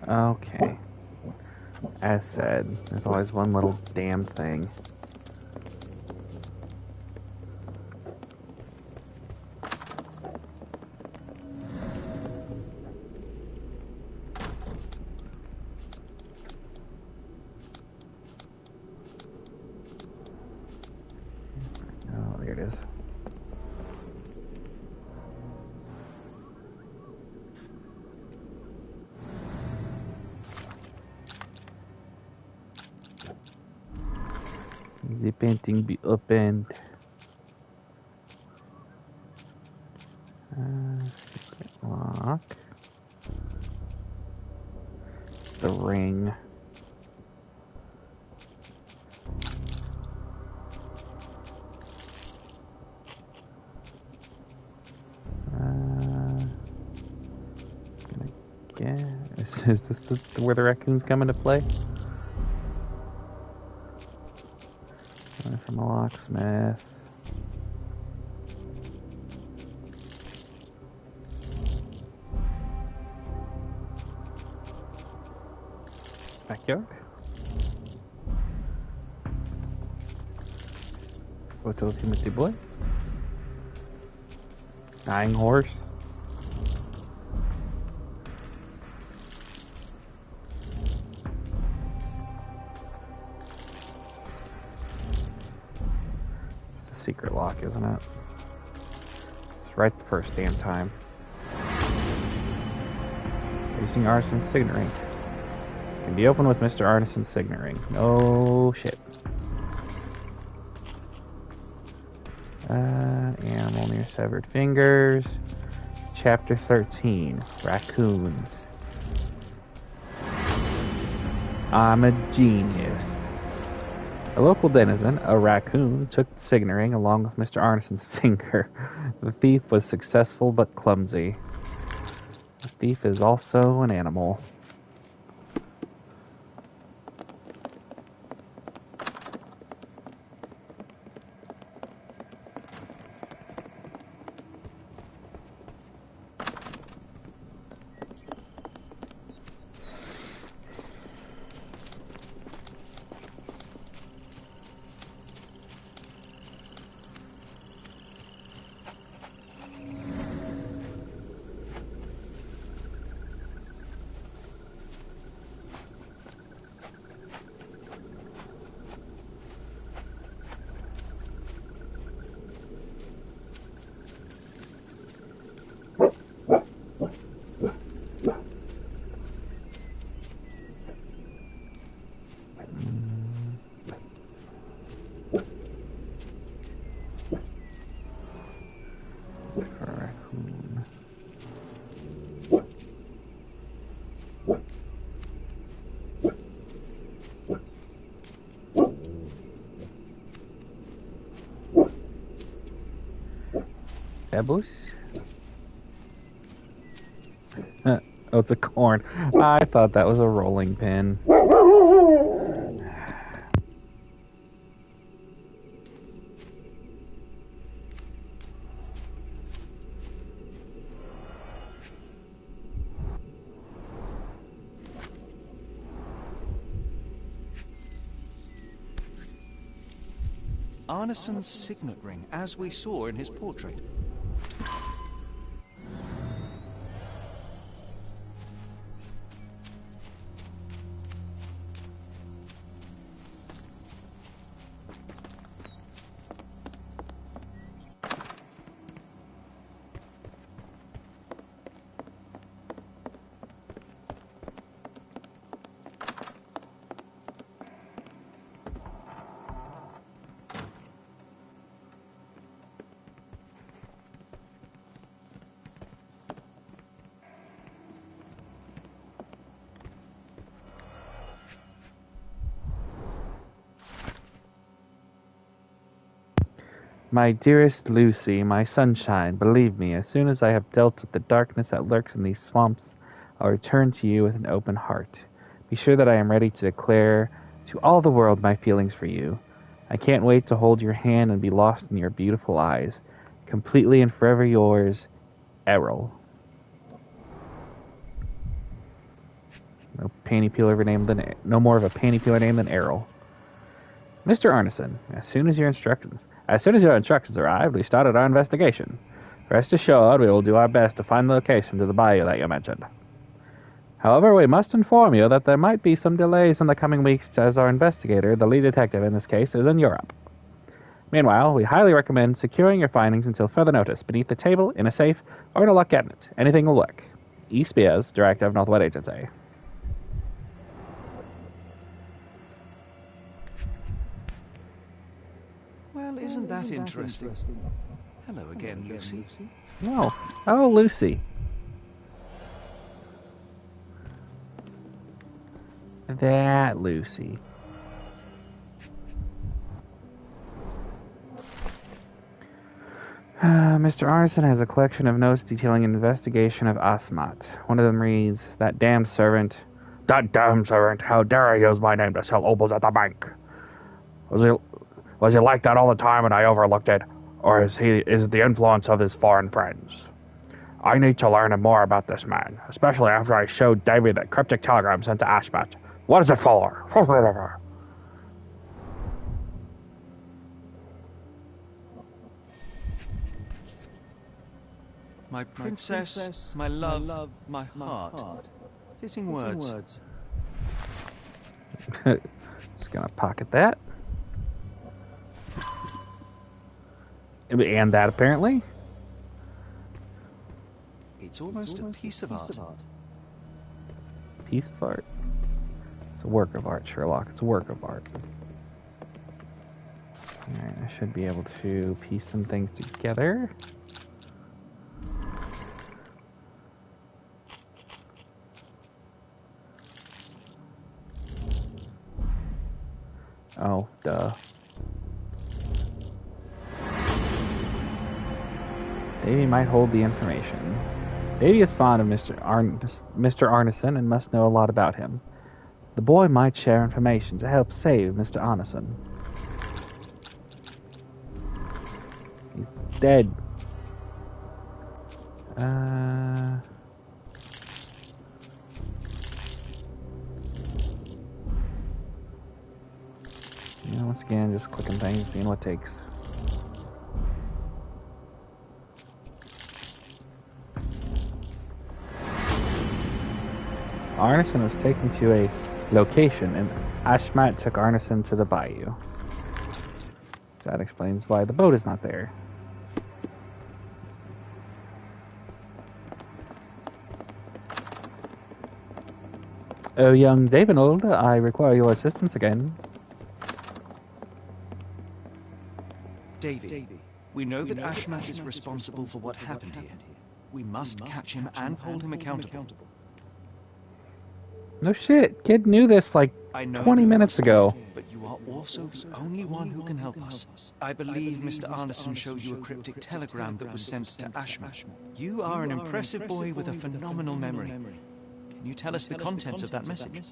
Okay. As said, there's always one little damn thing. Oh, there it is. The painting be opened. Secret lock. The ring. Is this where the raccoons come into play? From a locksmith. Backyard. Hotel Timothy Boy. Dying horse. Secret lock, isn't it? It's right the first damn time. Using Arneson's signet ring. Can be opened with Mr. Arneson's signet ring. No shit. Animal near severed fingers. Chapter 13. Raccoons. I'm a genius. A local denizen, a raccoon, took the signet ring along with Mr. Arneson's finger. The thief was successful but clumsy. The thief is also an animal. Pebbles? Oh, it's a corn. I thought that was a rolling pin. Arneson's signet ring, as we saw in his portrait. My dearest Lucy, my sunshine, believe me, as soon as I have dealt with the darkness that lurks in these swamps, I'll return to you with an open heart. Be sure that I am ready to declare to all the world my feelings for you. I can't wait to hold your hand and be lost in your beautiful eyes. Completely and forever yours, Errol. No more of a panty peeler name than Errol. Mr. Arneson, as soon as your instructions arrived, we started our investigation. Rest assured, we will do our best to find the location to the bayou that you mentioned. However, we must inform you that there might be some delays in the coming weeks as our investigator, the lead detective in this case, is in Europe. Meanwhile, we highly recommend securing your findings until further notice, beneath the table, in a safe, or in a locked cabinet. Anything will work. E. Spears, Director of Northwood Agency. Well, isn't that interesting? Hello again, Lucy. Oh, oh, Lucy. That Lucy. Mr. Arneson has a collection of notes detailing an investigation of Asmat. One of them reads, That damned servant, how dare he use my name to sell opals at the bank? Was he like that all the time and I overlooked it? Or is it the influence of his foreign friends? I need to learn more about this man, especially after I showed Davy that cryptic telegram sent to Ashmat. What is it for? My princess, my love, my heart. Fitting words. Just gonna pocket that. And that, apparently. It's almost a piece of art. Piece of art? It's a work of art, Sherlock. It's a work of art. Alright, I should be able to piece some things together. Oh, duh. Davy might hold the information. Davy is fond of Mr. Arneson and must know a lot about him. The boy might share information to help save Mr. Arneson. He's dead. Once again, just clicking things, seeing what takes. Arneson was taken to a location, and Ashmat took Arneson to the bayou. That explains why the boat is not there. Oh, young Davenald, I require your assistance again. Davy, we know that Ashmat is responsible for what happened here. We must catch him and hold him accountable. No shit, kid knew this like 20 minutes ago. But you are also the only one who can help us. I believe Mr. Arneson showed you a cryptic telegram that was sent to Ashmat. You are an impressive boy with a phenomenal memory. Can you tell us the contents of that message?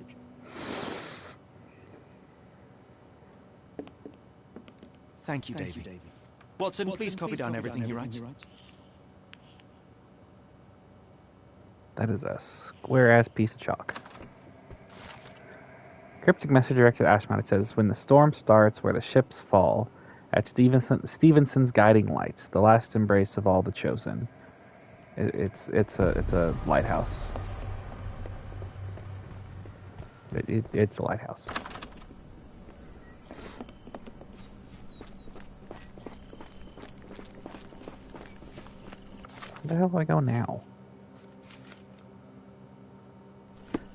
Thank you, Davy. Watson, please copy down everything he writes. That is a square-ass piece of chalk. Cryptic message directed at Ashmat. It says, when the storm starts where the ships fall, At Stevenson's guiding light, the last embrace of all the chosen. It's a lighthouse. It's a lighthouse. Where the hell do I go now?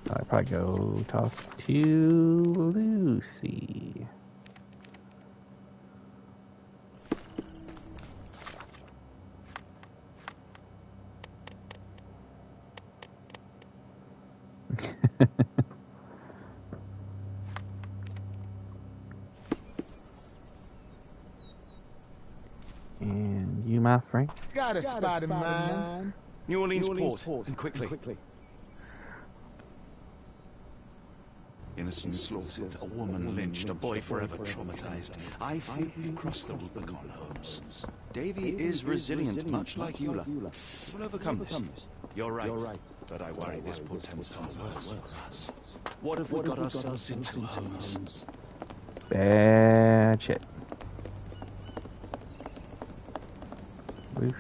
I'll probably go talk to Lucy. And you, my friend? Got a spot in mind. New Orleans port, and quickly. Innocent slaughtered, a woman lynched, a boy forever traumatized. I feel we've crossed the Rubicon, Holmes. Davy is resilient, much like Eula. We'll overcome this. You're right, but I worry this portends far worse for us. What have we got ourselves into, Holmes? Bad shit. Loose.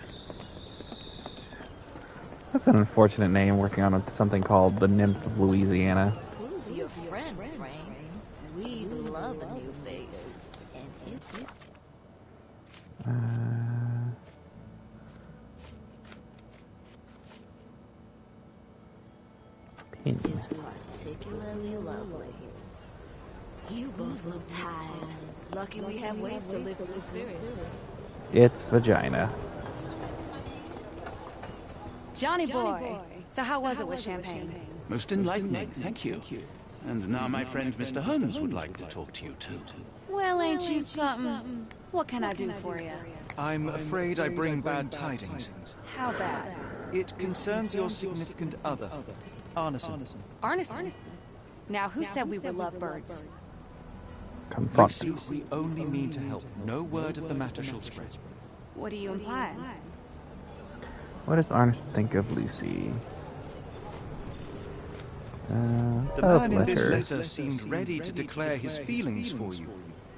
That's an unfortunate name, working on something called the Nymph of Louisiana. Who's your friend, Frank? We love a new face. And it is particularly lovely. You both look tired. Lucky we have ways to lift your spirits. It's vagina. Johnny boy. So how was it with Champagne? Most enlightening, thank you. And now my friend Mr. Holmes would like to talk to you too. Well, ain't you something? What can I do for you? I'm afraid I bring bad tidings. How bad? It concerns your significant other, Arneson. Arneson? Now, who said we were lovebirds? Confront. Lucy, we only mean to help. No word of the matter shall spread. What are you implying? What does Arneson think of Lucy? The man in this letter seemed ready to declare his feelings for you.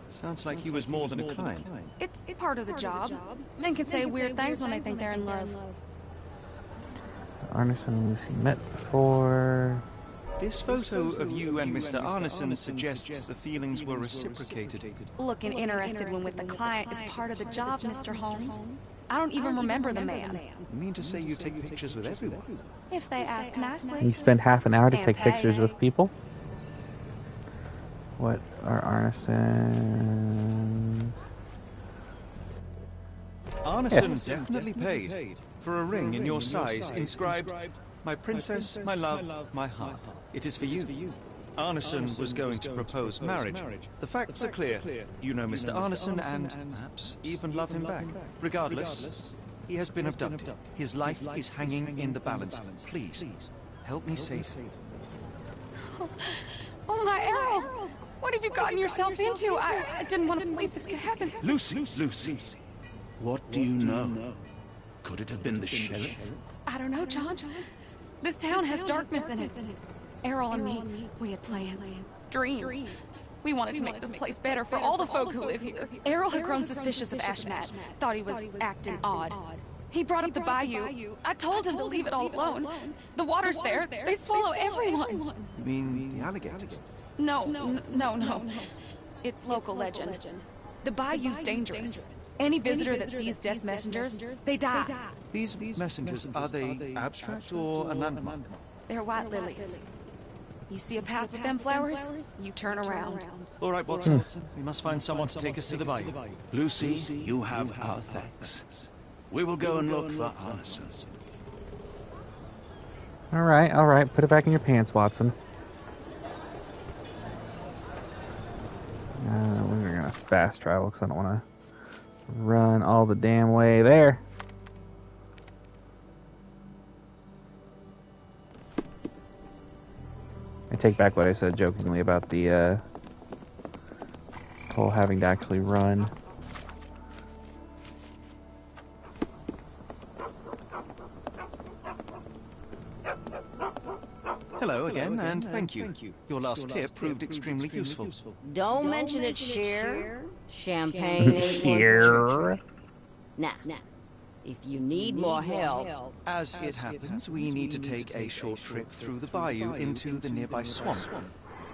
Sounds like he was more than a client. It's part of the job. Men can say weird things when they think they're in love. Arneson and Lucy met before. This photo of you and Mr. Arneson suggests the feelings were reciprocated. Looking interested when with the client is part of the job, Mr. Holmes. I don't even remember the man. You mean to say you take pictures with everyone? If they ask nicely. You spend half an hour to And take pay. pictures with people? What are Arneson's? Arneson Yes. definitely paid for a ring in your size inscribed, "My princess, my love, my heart." It is for you. Arneson was going to propose marriage. The facts are clear. You know Mr. Arneson and perhaps even love him back. Regardless, he has been abducted. His life is hanging in the balance. Please, help me save him. Oh my Errol! What have you gotten yourself into? I didn't want to believe this could happen. Lucy, Lucy, what do you know? Could it have been the sheriff? I don't know, John. This town has darkness in it. Errol and me, we had plans, dreams. We wanted to make this place better for all the folk who live here. Errol had grown suspicious of Ashmat, thought he was acting odd. He brought up the bayou. I told him to leave it all alone. The water's there. They swallow everyone. You mean the alligators? No. It's local legend. The bayou's dangerous. Any visitor that sees death messengers, they die. These messengers, are they abstract or a landmark? They're white lilies. You see a path with them flowers, you turn around. All right, Watson. We must find someone to take us to the bayou. Lucy, you have our thanks. We will go and look for Arneson. All right. Put it back in your pants, Watson. We're gonna fast travel because I don't want to run all the damn way there. I take back what I said jokingly about the whole having to actually run. Hello again, and thank you. Your last tip proved extremely useful. Don't mention it, Cher. Champagne ain't one for Sure. children. Now, if you need more help, As it happens, we need to take a short trip through the bayou into the nearby swamp.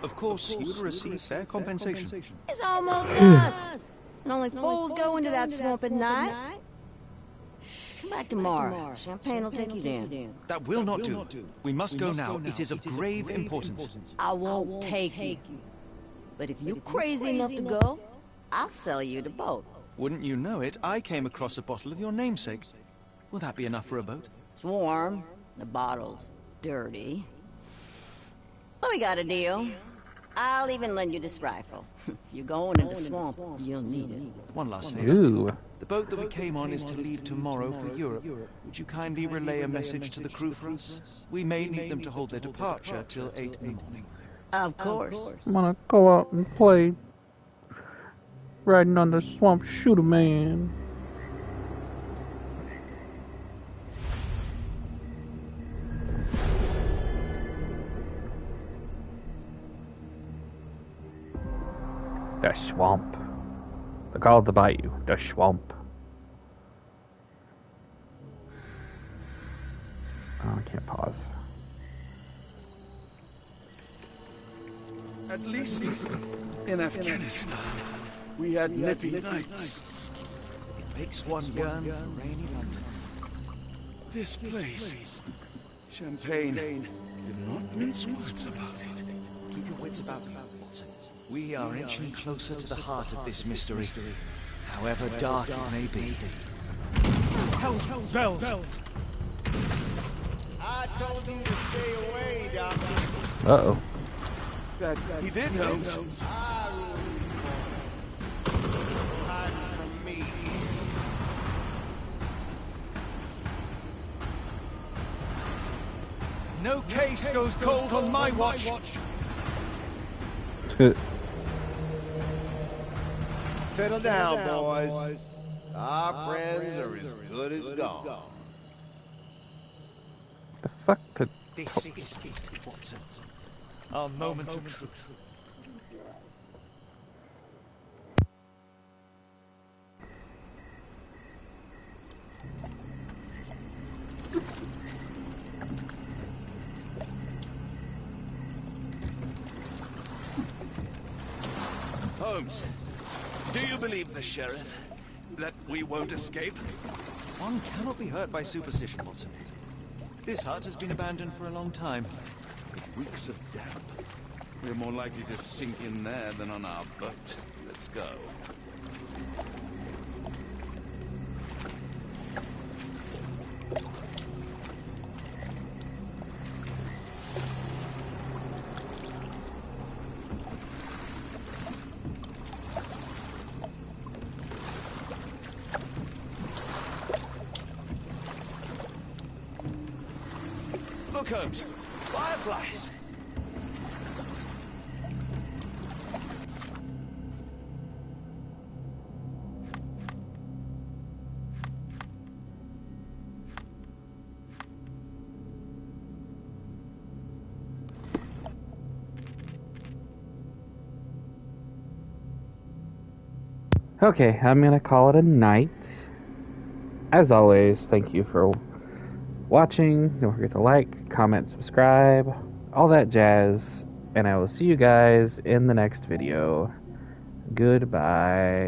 Of course, you will receive fair compensation. it's almost dusk. And only fools go into that swamp at night. Come back tomorrow. Champagne will take you down. That will not do. We must go now. It is of grave importance. I won't take you. But if you're crazy enough to go, I'll sell you the boat. Wouldn't you know it, I came across a bottle of your namesake. Will that be enough for a boat? It's warm. The bottle's dirty. But we got a deal. I'll even lend you this rifle. If you're going into the swamp, you'll need it. One last favor. Ooh. The boat that we came on is to leave tomorrow for Europe. Would you kindly relay a message to the crew for us? We may need them to hold their departure till 8 in the morning. Of course. I'm gonna go out and play. Riding on the swamp shooter man. The swamp. They call it the bayou. The swamp. Oh, I can't pause. At least in Afghanistan, we had nippy nights. It makes one yearn for rainy London. This place, Champagne, did not mince words about it. Keep your wits about you, Watson. We are inching closer to the heart of this mystery, however dark it may be. Hell's bells! I told you to stay away, Doctor. Uh-oh. That he did, Holmes. I rule you. No hiding from me. No case goes cold on my watch! Settle down, boys. Our friends are as good as gone. The fuck could... This is it, Watson. Our moment of truth. Holmes, do you believe the sheriff? That we won't escape? One cannot be hurt by superstition, Watson. This hut has been abandoned for a long time. It reeks of damp. We're more likely to sink in there than on our boat. Let's go. Look, Holmes. Fireflies. Okay, I'm gonna call it a night. As always, thank you for watching. Don't forget to like, comment, subscribe, all that jazz. And I will see you guys in the next video. Goodbye.